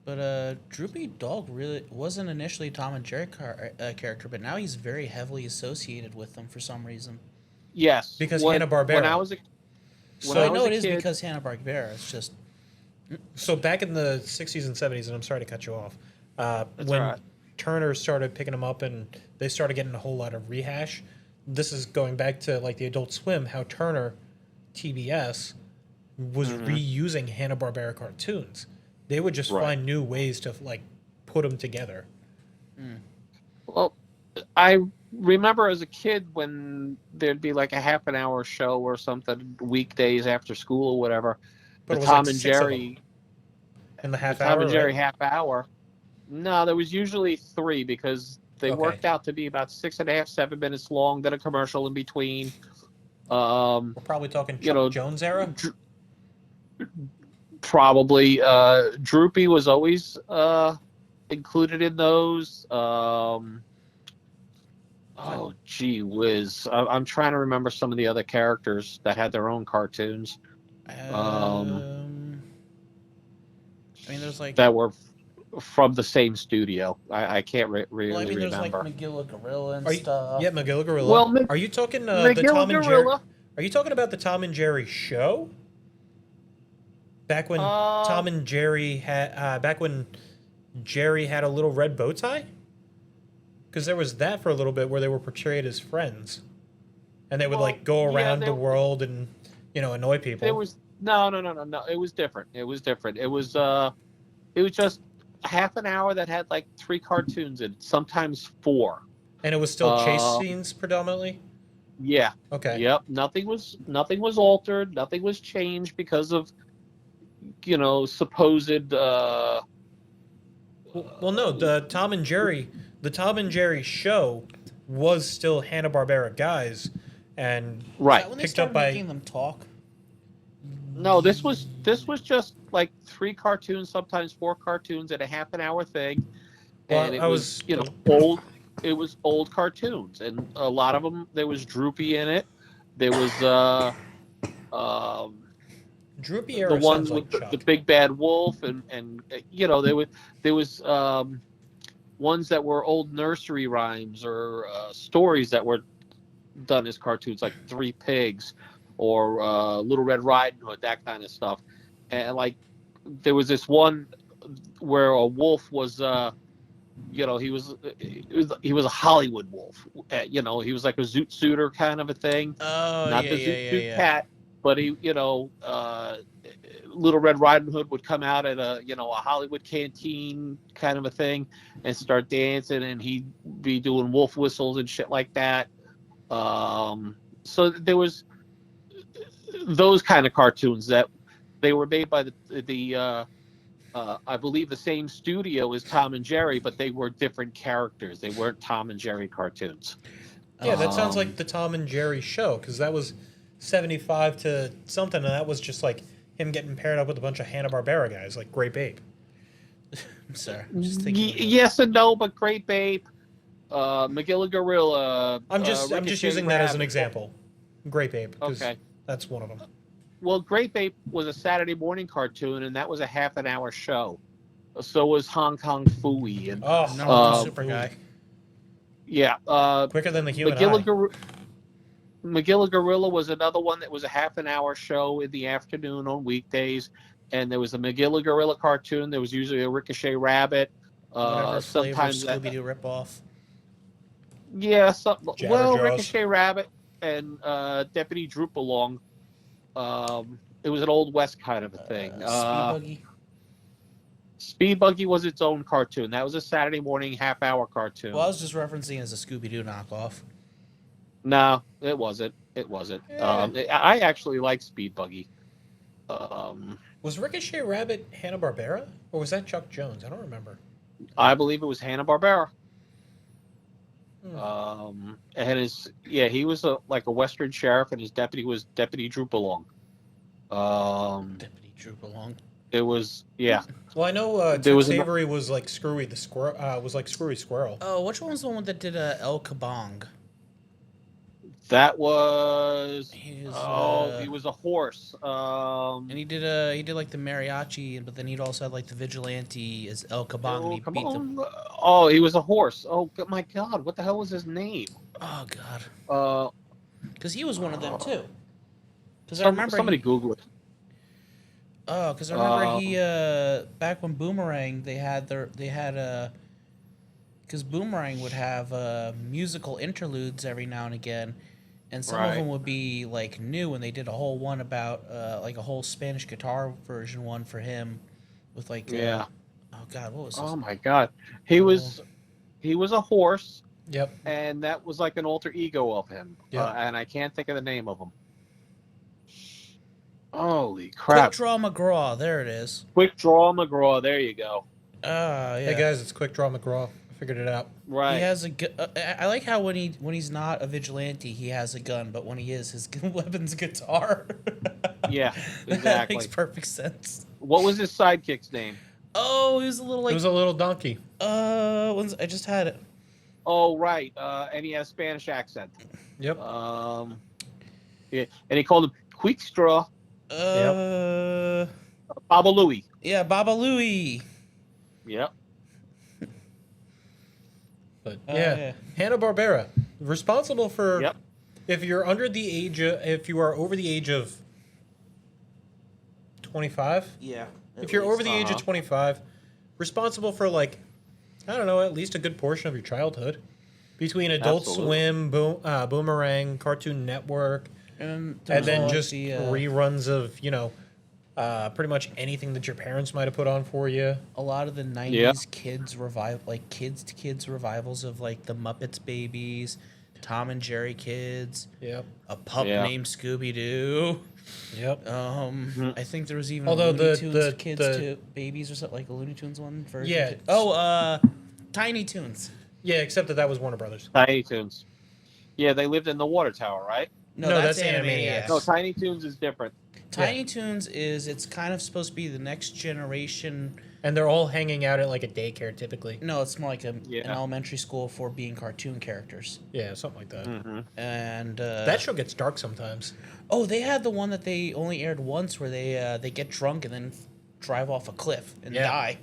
But Droopy Dog really wasn't initially a Tom and Jerry character, but now he's very heavily associated with them for some reason. Yes, Because when Hanna-Barbera. I was a So When I I was know a it is kid- because Hanna-Barbera. It's just So back in the 60s and 70s, and I'm sorry to cut you off, That's when all right. Turner started picking them up and they started getting a whole lot of rehash, this is going back to like the Adult Swim, how Turner, TBS, was reusing Hanna-Barbera cartoons. They would just Right. find new ways to like put them together. Well, I remember as a kid when there'd be like a half an hour show or something weekdays after school or whatever. But The it was Tom like and 6 of them Jerry, in the the half Tom hour. and Jerry right? half hour. No, there was usually 3 because they Okay. worked out to be about 6.5, 7 minutes long. Then a commercial in between. We're probably talking Chuck you know, Jones era. Probably Droopy was always included in those. Oh, gee whiz. I'm trying to remember some of the other characters that had their own cartoons I mean, there's like that were from the same studio. I can't really well, I mean, there's like remember. Magilla Gorilla and Are you, stuff. yeah, Magilla Gorilla. Well, Are you talking the Magilla Tom and Jerry? Gorilla. Are you talking about the Tom and Jerry show? Back when Tom and Jerry had, back when Jerry had a little red bow tie? Because there was that for a little bit where they were portrayed as friends. And they would, Well, like, go yeah, around the world and, annoy people. there was no. It was different. It was different. It was just half an hour that had like 3 cartoons in it, sometimes 4. And it was still chase Um, scenes predominantly? yeah, Okay. yep. Nothing was altered. Nothing was changed because of supposed. Well, no, the Tom and Jerry show was still Hanna-Barbera guys and Is Right. that when they picked up started by... making them talk? No, this was just like 3 cartoons, sometimes 4 cartoons, and a half an hour thing, and Well, it I was was... old. It was old cartoons, and a lot of them there was Droopy in it. There was um, Droopy the era ones sounds with like the Chuck. big bad wolf, and there was ones that were old nursery rhymes or stories that were done as cartoons, like Three Pigs or Little Red Riding Hood, that kind of stuff. And like there was this one where a wolf was he was a Hollywood wolf. He was like a zoot suitor kind of a thing, Oh not yeah, the yeah, zoot yeah, suit yeah. cat, but Little Red Riding Hood would come out at a Hollywood canteen kind of a thing and start dancing, and he'd be doing wolf whistles and shit like that. So there was those kind of cartoons that they were made by the I believe the same studio as Tom and Jerry, but they were different characters. They weren't Tom and Jerry cartoons. Yeah, that sounds like Um, the Tom and Jerry show, because that was 75 to something, and that was just like him getting paired up with a bunch of Hanna-Barbera guys, like Grape Ape. I'm sorry, just thinking. Of it. yes and no, but Great Babe, McGilla Gorilla, I'm just Ricochet using that as an Rabbit. example. Grape Ape, because Okay. that's one of them. Well, Great Babe was a Saturday morning cartoon, and that was a half an hour show. So was Hong Kong Phooey, and Oh, Number one uh, super guy. yeah, quicker than the human McGilla eye. Gor- McGilla Gorilla was another one that was a half an hour show in the afternoon on weekdays, and there was a McGilla Gorilla cartoon. There was usually a Ricochet Rabbit. Whatever flavor Sometimes Scooby Doo ripoff. yeah, Jabberjaws. Ricochet Rabbit and Deputy Droop Along. It was an old west kind of a thing. Speed Buggy. Speed Buggy was its own cartoon. That was a Saturday morning half-hour cartoon. Well, I was just referencing as a Scooby Doo knockoff. No, it wasn't. It wasn't. I actually like Speed Buggy. Was Ricochet Rabbit Hanna-Barbera? Or was that Chuck Jones? I don't remember. I believe it was Hanna-Barbera. Hmm. And he was like a Western sheriff, and his deputy was Deputy Droop Along. Deputy Droop Along. It was, yeah. Well, I know There Tex was Avery was like Screwy the Squirrel. Was like Screwy Squirrel. Oh, which one was the one that did El Kabong? That was He was, he was a horse. and he did like the mariachi, but then he'd also had like the vigilante as El Kabong, and he come beat them. on. Oh, he was a horse. Oh my God, what the hell was his name? Oh God, Uh, because he was one of them too. Because I remember somebody Google it. Oh, because I remember he back when Boomerang because Boomerang would have musical interludes every now and again, and some of Right. them would be like new, and they did a whole one about like a whole Spanish guitar version one for him, with like Yeah. oh God, what was Oh this? my God, he was a horse, Yep. and that was like an alter ego of him. Yep. And I can't think of the name of him. Holy Quick crap! Draw McGraw, there it is. Quick Draw McGraw. There you go. Yeah. Hey guys, it's Quick Draw McGraw. I figured it out. Right. He has I like how when he's not a vigilante, he has a gun, but when he is, his weapon's a guitar. Yeah, That exactly. makes perfect sense. What was his sidekick's name? Oh, he was a little It was a little donkey. I just had it. Oh, right. And he had a Spanish accent. Yep. Yeah, and he called him Quick Straw Baba Louie. Yeah, Baba Louie. Yep. But yeah. Hanna-Barbera, responsible for Yep. if you are over the age of 25. Yeah. If you're over the age of Uh-huh. 25, responsible for like, I don't know, at least a good portion of your childhood. Between Adult Absolutely. Swim, Boomerang, Cartoon Network, And there and was then all, like, just the reruns of, pretty much anything that your parents might have put on for you. a lot of the Yeah. '90s kids to kids revivals of like the Muppets Babies, Tom and Jerry Kids, Yep. a pup Yeah. named Scooby Doo. Yep. Mhm. I think there was even Although a Looney the- Tunes the- Kids the- to Babies or something, like a Looney Tunes one version. Yeah. too. Oh, Tiny Toons. Yeah, except that was Warner Brothers. Tiny Toons. Yeah, they lived in the water tower, right? No, that's Animaniacs. Animaniacs. No, Tiny Toons is different. Tiny Toons it's kind of supposed to be the next generation. And they're all hanging out at like a daycare typically. No, it's more like an Yeah. elementary school for being cartoon characters. Yeah, something like that. Mm-hmm. And That show gets dark sometimes. oh, they had the one that they only aired once, where they get drunk and then drive off a cliff and Yeah. die.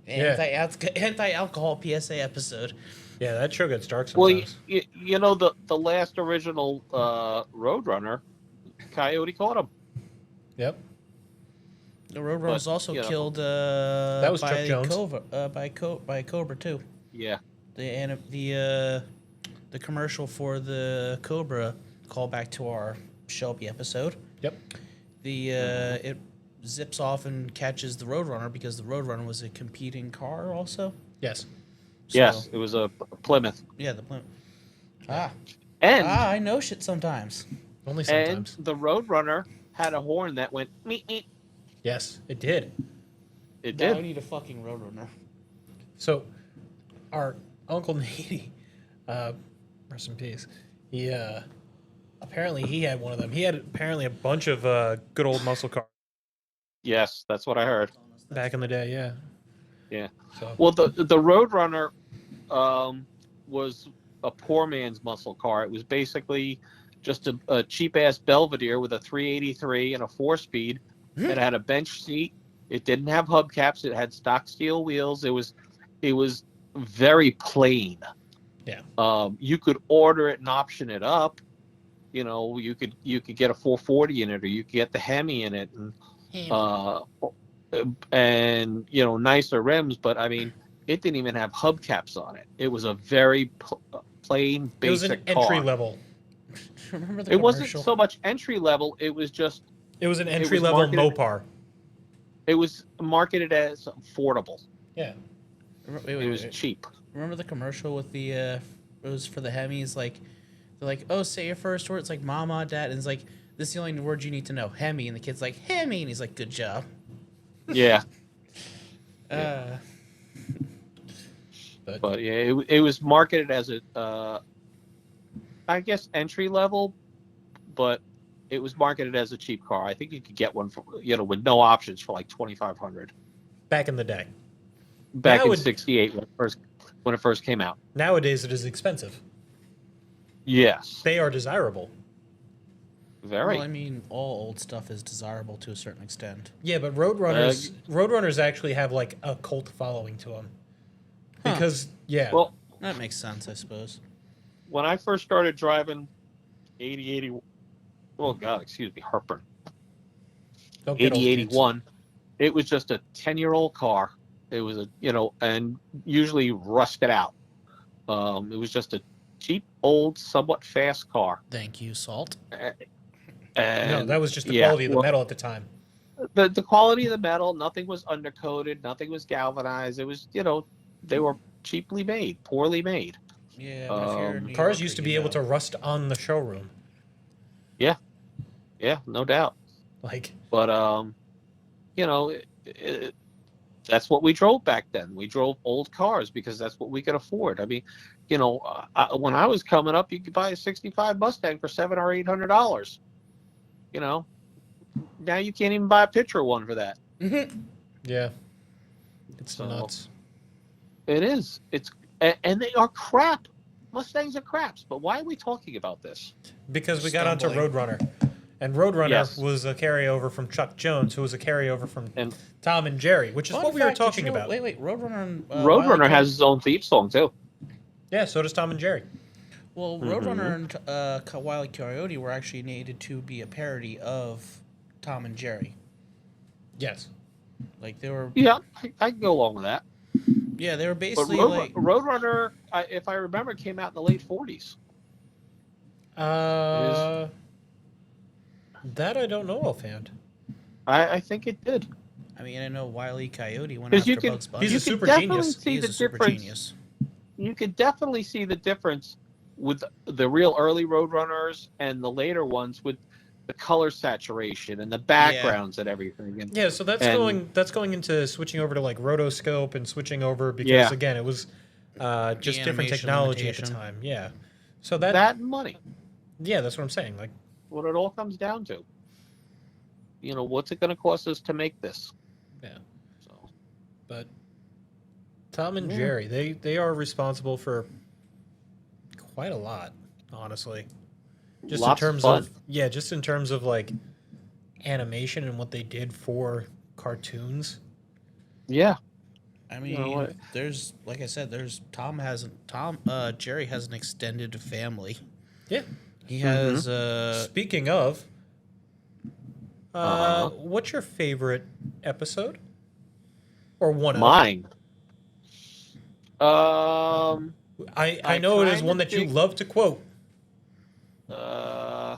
Yeah. Anti-alcohol PSA episode. Yeah, that show gets dark Well, sometimes. you know the last original Roadrunner, Coyote caught him. Yep. The Roadrunner was also you know. killed was by Chuck Jones. Cobra, by Cobra too. Yeah. The commercial for the Cobra callback to our Shelby episode. Yep. It zips off and catches the Roadrunner because the Roadrunner was a competing car also. Yes. So, Yes, it was a Plymouth. Yeah, the Plymouth. And I know shit sometimes. Only and sometimes. the Roadrunner had a horn that went meet meet. Yes, it did. It Now I did. need a fucking Roadrunner. So, our Uncle Nady, rest in peace. He apparently he had one of them. He had apparently a bunch of good old muscle cars Yes, that's what I heard. back in the day. Yeah. Yeah. So Well, the Roadrunner was a poor man's muscle car. It was basically just a cheap ass Belvedere with a 383 and a 4-speed. It had a bench seat. It didn't have hubcaps. It had stock steel wheels. It was very plain. Yeah. You could order it and option it up. You know, you could get a 440 in it, or you could get the Hemi in it, and you know, nicer rims. But I mean, it didn't even have hubcaps on it. It was a very plain, it was basic an car. entry level. Remember the It wasn't commercial? so much entry level. It was just It was an was entry level marketed- Mopar. it was marketed as affordable. Yeah. Wait, It was cheap. Remember the commercial with the it was for the Hemis, like they're like, oh, say your first word. It's like mama, dad, and it's like, this is the only word you need to know, Hemi, and the kid's like, Hemi, and he's like, good job. Yeah. But But yeah, it was marketed as a, I guess, entry level, but it was marketed as a cheap car. I think you could get one for, you know, with no options for like $2,500 back in the day. back Now in it- '68 when it first came out. Nowadays it is expensive. Yes, They are desirable. very. Well, I mean, all old stuff is desirable to a certain extent. Yeah, but Roadrunners actually have like a cult following to them. Huh. Because Well, That makes sense, I suppose. when I first started driving 80, oh God, excuse me, heartburn. don't get old, 80, kids. 81, it was just a 10-year-old car. It was a, you know, and usually rusted out. It was just a cheap, old, somewhat fast car. Thank you, Salt. And No, that was just the yeah, quality of the well, metal at the time. The quality of the metal, nothing was undercoated, nothing was galvanized. It was, you know, they were cheaply made, poorly made. Yeah, but if you're in New Cars Yorker, used to you be able know. to rust on the showroom. Yeah, no doubt. Like, But you know, that's what we drove back then. We drove old cars because that's what we could afford. I mean, you know, when I was coming up, you could buy a '65 Mustang for $700 or $800. You know, now you can't even buy a picture one for that. yeah. It's So- nuts. It is. And they are crap. Mustangs are craps. But why are we talking about this? Because we got onto Stumbling. Roadrunner. And Roadrunner Yes. was a carryover from Chuck Jones, who was a carryover from And Tom and Jerry, which is Fun what we were fact, did talking you know- about. Wait, Roadrunner. And, Roadrunner has his own theme song too. Yeah, so does Tom and Jerry. Well, Roadrunner and Wile E. Coyote were actually needed to be a parody of Tom and Jerry. Yes. Like they were, Yeah, I can go along with that. yeah, they were But basically like, Roadrunner, if I remember, came out in the late 40s. It is. Uh, that I don't know offhand. I think it did. I mean, I know Wile E. Coyote went Because after Bugs He's Bunny. a you can super definitely genius. He see is the a super difference. genius. You can definitely see the difference with the real early Roadrunners and the later ones with the color saturation and the Yeah, backgrounds and everything. Yeah, so And that's going into switching over to like rotoscope and switching over because yeah, again it was the just different animation technology at the limitation. time. Yeah, so that money, yeah, that's what I'm saying. Like, what it all comes down to. What's it going to cost us to make this? yeah, So but Tom and yeah, Jerry, they are responsible for quite a lot, honestly. Just in lots of terms fun. of just in terms of like animation and what they did for cartoons. Yeah, I you know mean, what? there's like I said, there's Jerry has an extended family. Yeah. He Mm-hmm. has Speaking of, Uh huh. what's your favorite episode or one of? Mine. Um, I I know it is kind one of that you dig. love to quote. Uh,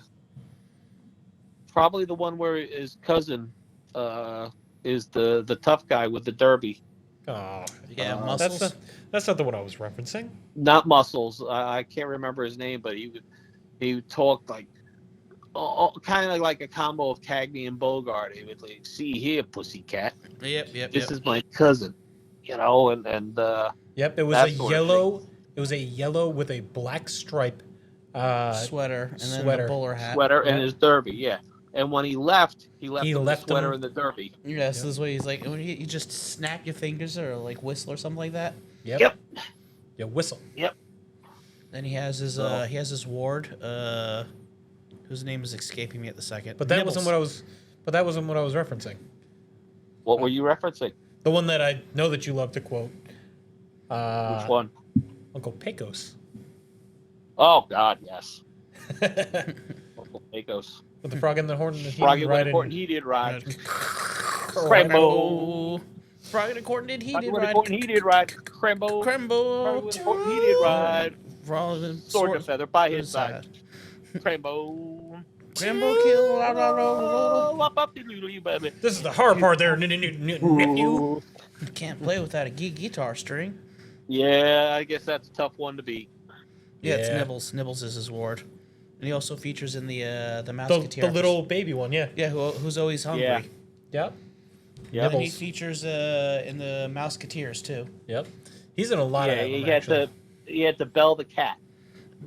Probably the one where his cousin uh is the tough guy with the derby. Oh, yeah, Uh, muscles. that's not the one I was referencing. Not Muscles. I can't remember his name, but he talked like kind of like a combo of Cagney and Bogart. He would like, "See here, pussycat. Yep, yep, This yep. is my cousin," and Yep, it was a that sort of thing. yellow. It was a yellow with a black stripe Sweater and then the sweater. bowler hat. Sweater and Yep, his derby, yeah. And when he left he him the left sweater him. and the derby. Yeah, so Yep, this is what he's like. When you just snap your fingers or like whistle or something like that. yep. Yep, Yeah, whistle. yep. Then So he has his ward, whose name is escaping me at the second. But that Nibbles. wasn't what I was. But that wasn't what I was referencing. what were you referencing? The one that I know that you love to quote. Which Uh, one? Uncle Pecos. Oh God, yes. With Uncle Pecos. the frog and the horn. He Froggy didn't with ride a court and in. he did ride. Crembo. Crembo. Frog in a court did he Froggy did with a ride. court and he did ride. Crembo. Froggy Crembo. with a court and he did ride. Sword and feather by his side. Crembo. Crembo kill. This is the hard part there, nephew. Can't play without a guitar string. Yeah, I guess that's a tough one to beat. Yeah, it's Yeah. Nibbles. Nibbles is his ward, and he also features in the The Mouseketeer. little baby one, yeah. Yeah, who's always hungry. Yeah. Yep. Yep. And he Nibbles. features in the Mouseketeers too. Yep. He's in a lot Yeah, of them, he had actually. to bell the cat.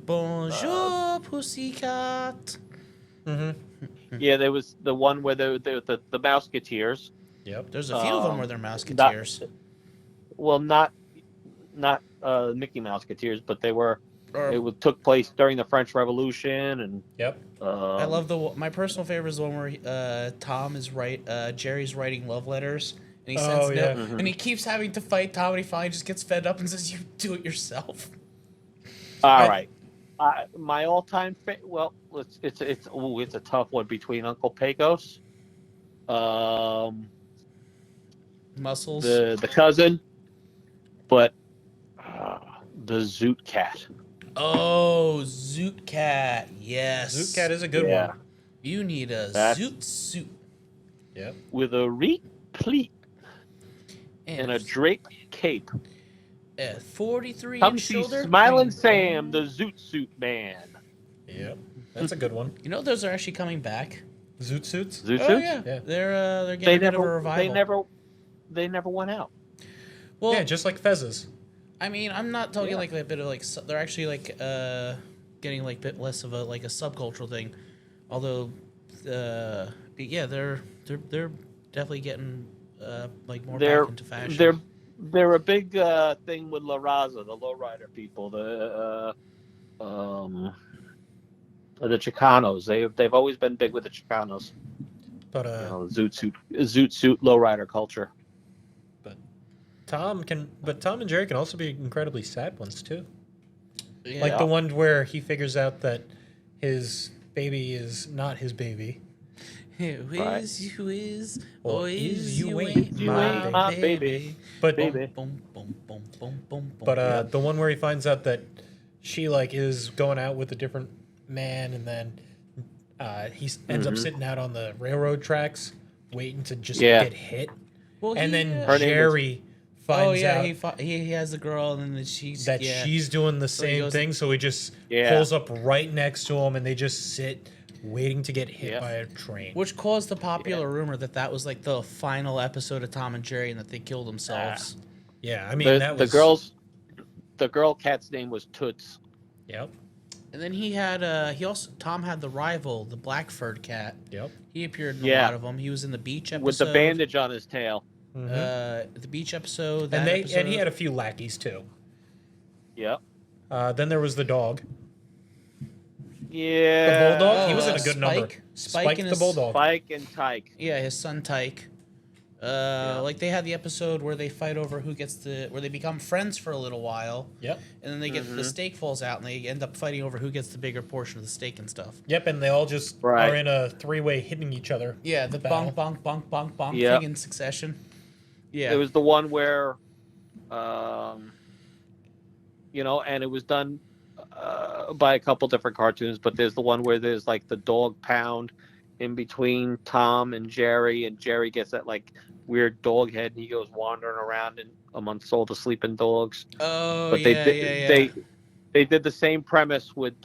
Bonjour, pussycat. Mm-hmm. Yeah, there was the one where the Mouseketeers. Yep. There's a few of them where they're Not, Mouseketeers. well, not Mickey Mouseketeers, but they were. Or, Took place during the French Revolution, and Yep. I love my personal favorite is the one where Tom is Jerry's writing love letters, and he sends Oh, yeah. Mhm. and he keeps having to fight Tom, and he finally just gets fed up and says, "You do it yourself." All right. My all-time well, it's a tough one between Uncle Pecos, Muscles. the cousin, but the Zoot Cat. Oh, Zoot Cat. Yes. Zoot Cat is a good Yeah. one. You need a That's- zoot suit Yep. With a replete and a draped cape. 43 Come inch see shoulder. Smiling Sam, the Zoot Suit Man. Yep. That's a good one. You know those are actually coming back. Zoot suits? Zoot Oh Suits? yeah, Yeah. they're getting a bit of a revival. They never went out. Well, Yeah, just like Fez's. I mean, I'm not talking Yeah. like a bit of like they're actually like getting like a bit less of a like a subcultural thing, although yeah, they're definitely getting like more They're back into fashion. they're a big thing with La Raza, the lowrider people, the Chicanos. They've always been big with the Chicanos. But Zoot suit lowrider culture. Tom and Jerry can also be incredibly sad ones too. Yeah. Like the one where he figures out that his baby is not his baby. Right. Who is, Or or is is you you ain't ain't You my ain't my my baby. baby, baby. But baby. Boom, boom, boom, boom, boom, boom. But the one where he finds out that she like is going out with a different man, and then he ends up sitting out on the railroad tracks, waiting to just Yeah. get hit, Well, and then Her name was- Jerry finds out he has the girl, and then she's that she's doing the So he same goes- thing, so he just Yeah. pulls up right next to him, and they just sit waiting to get hit Yeah. by a train. which caused the popular rumor that was like the final episode of Tom and Jerry, and that they killed themselves. Yeah, I mean that was the girl cat's name was Toots. Yep, And then Tom had the rival, the Blackford cat. yep. He appeared in a Yeah. lot of them. He was in the beach episode. With the bandage on his tail. The beach episode. That And episode. he had a few lackeys too. Yep. Then there was the dog, Yeah. the bulldog. He was in a good Spike. number. Spike and the his- bulldog. Spike and Tyke. Yeah, his son Tyke. Like they had the episode where they fight over where they become friends for a little while, Yep, and then they get the steak falls out, and they end up fighting over who gets the bigger portion of the steak and stuff. yep. And they all just Right. are in a three-way hitting each other. Yeah, the battle. bonk, bonk, bonk, bonk, bonk Yep. thing in succession. Yeah, It was the one where, and it was done by a couple different cartoons, but there's the one where there's like the dog pound in between Tom and Jerry gets that like weird dog head, and he goes wandering around amongst all the sleeping dogs. Oh, But they did the same premise with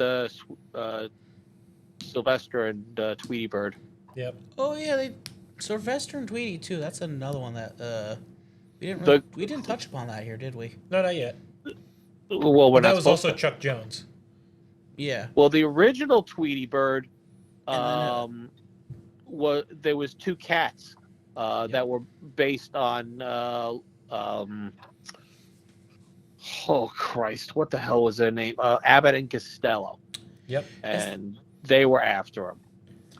Sylvester and Tweety Bird. Yep. Oh yeah, Sylvester and Tweety too. That's another one that we didn't touch upon that here, did we? No, not yet. Well, But that was also Chuck Jones. Yeah. Well, the original Tweety Bird, And there was two cats that were based on. Oh Christ! What the hell was their name? Abbott and Costello, Yep. and they were after him.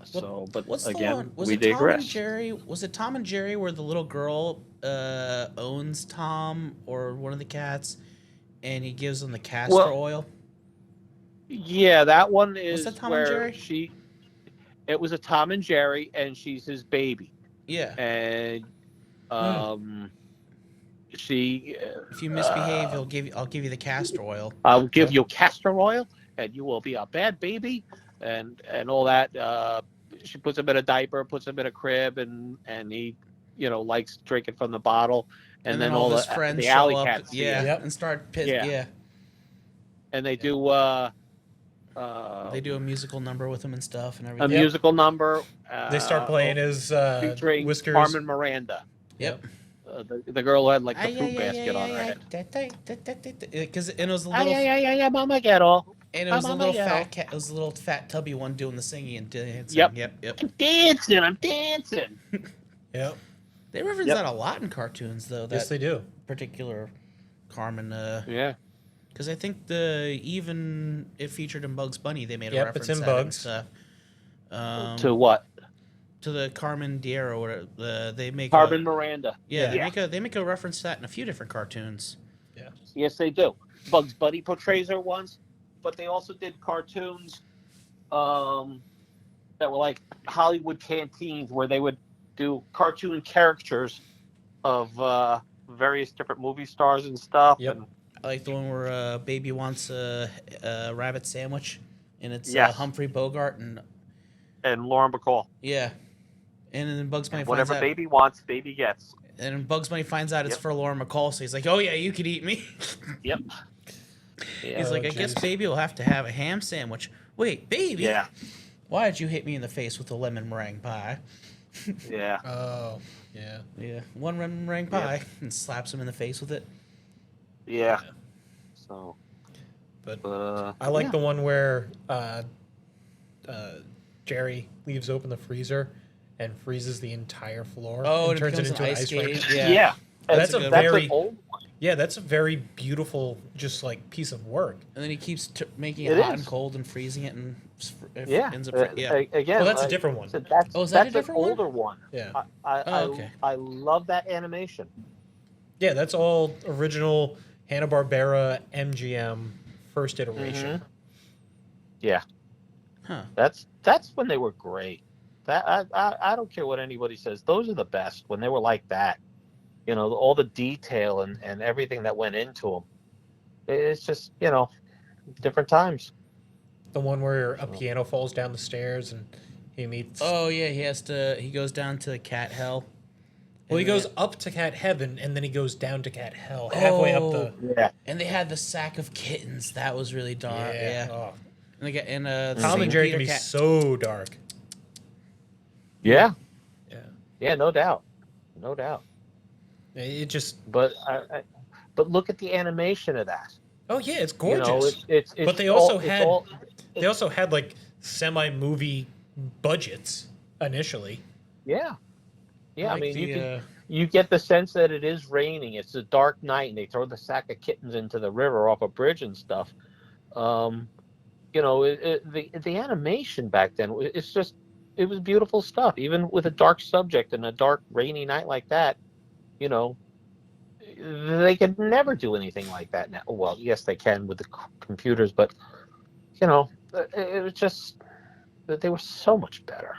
So, but What's the again, one? Was we it Tom and digress. Jerry? Was it Tom and Jerry where the little girl owns Tom or one of the cats, and he gives them the castor oil? Yeah, that one is that Tom and where Jerry? It was a Tom and Jerry, and she's his baby, Yeah. and she. If you misbehave, I'll give you the castor oil. I'll give you castor oil, and you will be a bad baby, and all that. She puts him in a diaper, puts him in a crib, and he, likes drinking from the bottle, and then all his the friends the alley show up, cats, and start pissing. Yeah. and they do They do a musical number with him and stuff and a everything. musical number. They start playing his featuring Whiskers. Carmen Miranda. Yep. The girl who had like the fruit basket on her head. Because it was a Ay, little, ay, ay, ay, ay, mama ghetto. and it was a Mama little Ghetto. fat cat. It was a little fat tubby one doing the singing and dancing. Yep. Yep. I'm dancing. Yep. They reference that a lot in cartoons, though. That Yes, they do. particular Carmen. Yeah. Because I think it featured in Bugs Bunny. They made a Yep, reference it's in to that and Bugs. stuff. To what? To the Carmen Diero, or they make Carmen Miranda. Yeah, they make a reference to that in a few different cartoons. Yeah. Yes, they do. Bugs Bunny portrays her once, but they also did cartoons that were like Hollywood canteens, where they would do cartoon caricatures of various different movie stars and stuff. Yep. And I like the one where Baby wants a rabbit sandwich, and it's Yes. Humphrey Bogart and Lauren Bacall. yeah, and then Bugs Bunny Whatever finds out, baby wants, baby gets. and then Bugs Bunny finds out it's Yep. for Lauren McCall, so he's like, "Oh yeah, you could eat me." Yep. Yeah. He's like, "I guess jeez. Baby will have to have a ham sandwich." Wait, Baby? Yeah. Why did you hit me in the face with a lemon meringue pie? Yeah. Oh, yeah. Yeah, one lemon meringue pie, and slaps him in the face with it. Yeah. So. But Uh, I like yeah. the one where Jerry leaves open the freezer and freezes the entire floor. Oh, and it turns it becomes into an an ice ice rink. skate. Yeah. Yeah. That's a good That's very an old one. yeah. That's a very beautiful, just like piece of work. And then he keeps making It it hot is. and cold and freezing it, and Yeah. ends up. Again, Well, that's a like, different one. so that's Oh, is that a that's different an one? older one. Yeah. Okay. I love that animation. Yeah, that's all original Hanna-Barbera MGM first iteration. Yeah. Huh. That's when they were great. I don't care what anybody says. Those are the best when they were like that. All the detail and everything that went into them. It's just different times. The one where a So, piano falls down the stairs and he meets. Oh yeah, he goes down to cat hell. Well, he and goes then- up to cat heaven and then he goes down to cat hell halfway up the. yeah. And they had the sack of kittens. That was really dark. Yeah. Oh. And they got and Tom St. and Jerry Peter can be cat. so dark. Yeah. Yeah. Yeah. No doubt. No doubt. It just. But but look at the animation of that. Oh yeah, it's gorgeous. It's but they all- also it's had. all- They also had like semi-movie budgets initially. yeah. Yeah. Like I mean, the, you get the sense that it is raining. It's a dark night, and they throw the sack of kittens into the river off a bridge and stuff. The animation back then, it was beautiful stuff. Even with a dark subject and a dark rainy night like that, you know, they could never do anything like that now. Well, yes, they can with the computers, but it was just that they were so much better.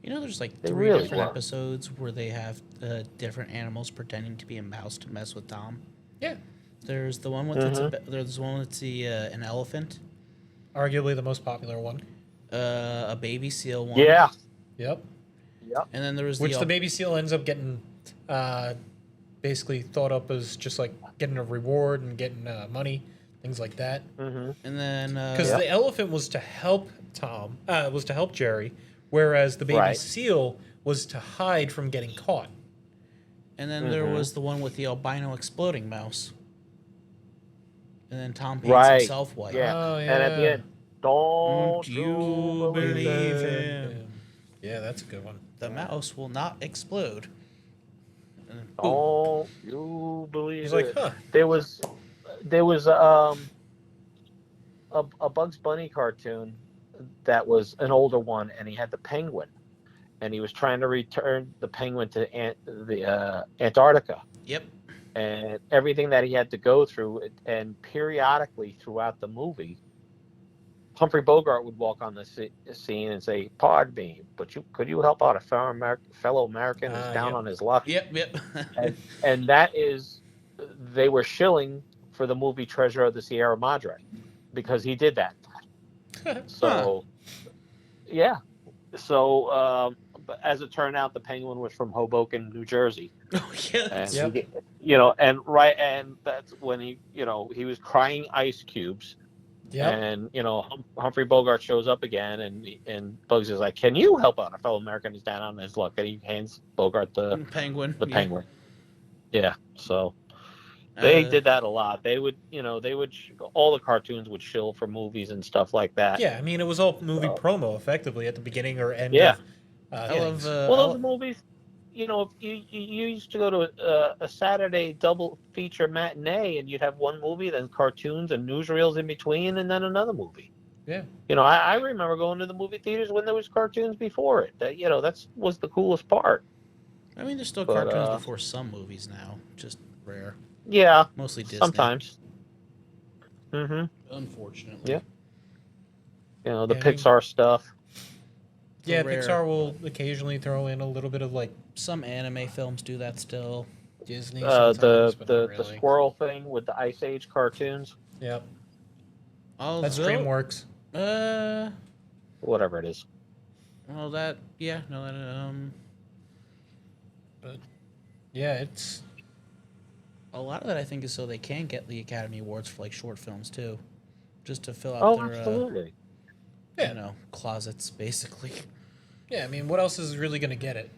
there's like They three really different were. episodes where they have different animals pretending to be a mouse to mess with Tom. Yeah. There's the one with there's one with an elephant, Arguably the most popular one. a baby seal one. Yeah. Yep. Yep. And then there was Which the baby seal ends up getting basically thought up as just like getting a reward and getting money, things like that. Mm-hmm. and then Because the elephant was to help was to help Jerry, whereas the baby Right. seal was to hide from getting caught. and then there was the one with the albino exploding mouse. And then Tom paints Right. himself white. Yeah. Oh, And at the yeah. end, don't you you believe believe him? Yeah, that's a good one. The mouse will not explode. And then, boom. Don't you believe He's like, it? huh. There was a Bugs Bunny cartoon that was an older one, and he had the penguin, and he was trying to return the penguin to Antarctica, Yep. and everything that he had to go through, and periodically throughout the movie, Humphrey Bogart would walk on the scene and say, "Pardon me, but could you help out a fellow American who's down Yep. on his luck?" Yep. And that is, they were shilling for the movie Treasure of the Sierra Madre because he did that. So, yeah. So, but as it turned out, the penguin was from Hoboken, New Jersey. Oh yeah. And Yep. and that's when he was crying ice cubes. Yep. And Humphrey Bogart shows up again, and Bugs is like, "Can you help out a fellow American who's down on his luck?" And he hands Bogart the Penguin. penguin. Yeah. So they Uh, did that a lot. They would all the cartoons would shill for movies and stuff like that. Yeah, I mean, it was all movie promo, effectively, at the beginning or end Yeah. of I love. things. Well, those movies, you used to go to a Saturday double feature matinee, and you'd have one movie, then cartoons and newsreels in between, and then another movie. Yeah. I remember going to the movie theaters when there was cartoons before it. That was the coolest part. I mean, there's still But, cartoons before some movies now. Just rare. Yeah, Mostly Disney. sometimes. Mm-hmm. Unfortunately. Yeah. The Yeah, I mean- Pixar stuff. Yeah, rare. Pixar will occasionally throw in a little bit of like Some anime films do that still. Disney. The sometimes, but not the really. squirrel thing with the Ice Age cartoons, Yep, Although, that's DreamWorks. whatever it is. Well, that. Yeah. No. But yeah, it's A lot of that I think is so they can get the Academy Awards for like short films too, just to fill out Oh, their absolutely. closets basically. yeah. I mean, what else is really gonna get it?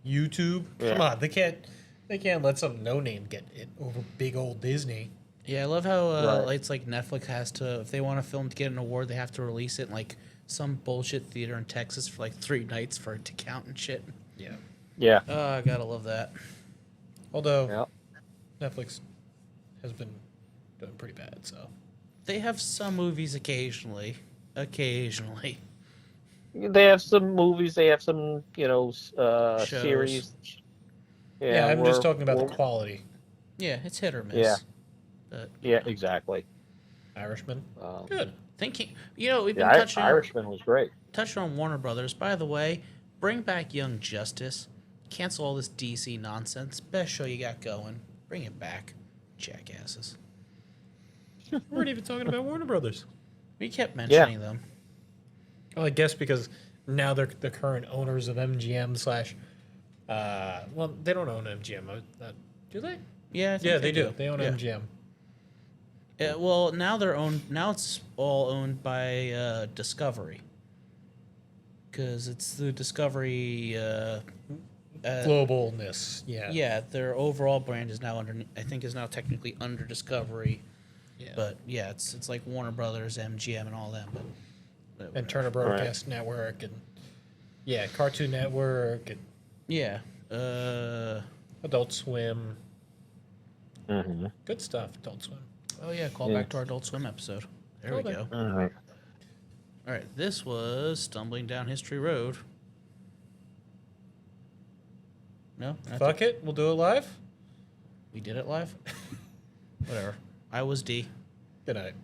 YouTube. Yeah. Come on, they can't let some no name get it over big old Disney. Yeah, I love how Right. it's like Netflix has to, if they want a film to get an award, they have to release it in like some bullshit theater in Texas for like 3 nights for it to count and shit. Yeah. Yeah. Oh, I gotta love that. Although Yeah. Netflix has been doing pretty bad, so They have some movies occasionally. Occasionally. They have some movies. They have some, Shows. series. yeah, I'm just talking about the we're- quality. Yeah, it's hit or miss. Yeah. But Yeah, exactly. Irishman, Oh. good. thinking, we've been Yeah, touching Irishman was great. on Warner Brothers. By the way, Bring back Young Justice. Cancel all this DC nonsense. Best show you got going. Bring it back, jackasses. We weren't even talking about Warner Brothers. We kept mentioning them. Well, I guess because now they're the current owners of MGM slash. Well, they don't own MGM. Do they? Yeah, I think Yeah, they do. They own Yeah. MGM. Yeah, well, now they're owned. Now it's all owned by Discovery. Because it's the Discovery. Globalness. Yeah. Yeah, their overall brand is now under. I think is now technically under Discovery. Yeah. But yeah, it's like Warner Brothers, MGM, and all them. But And Turner Broadcast Network and Cartoon Network and yeah, Adult Swim. Mm-hmm. Good stuff, Adult Swim. oh yeah, call back to our Adult Swim episode. There we Okay. go. All right. All right, this was Stumbling Down History Road. No, Fuck it, we'll do it live. We did it live. Whatever. I was D. Good night.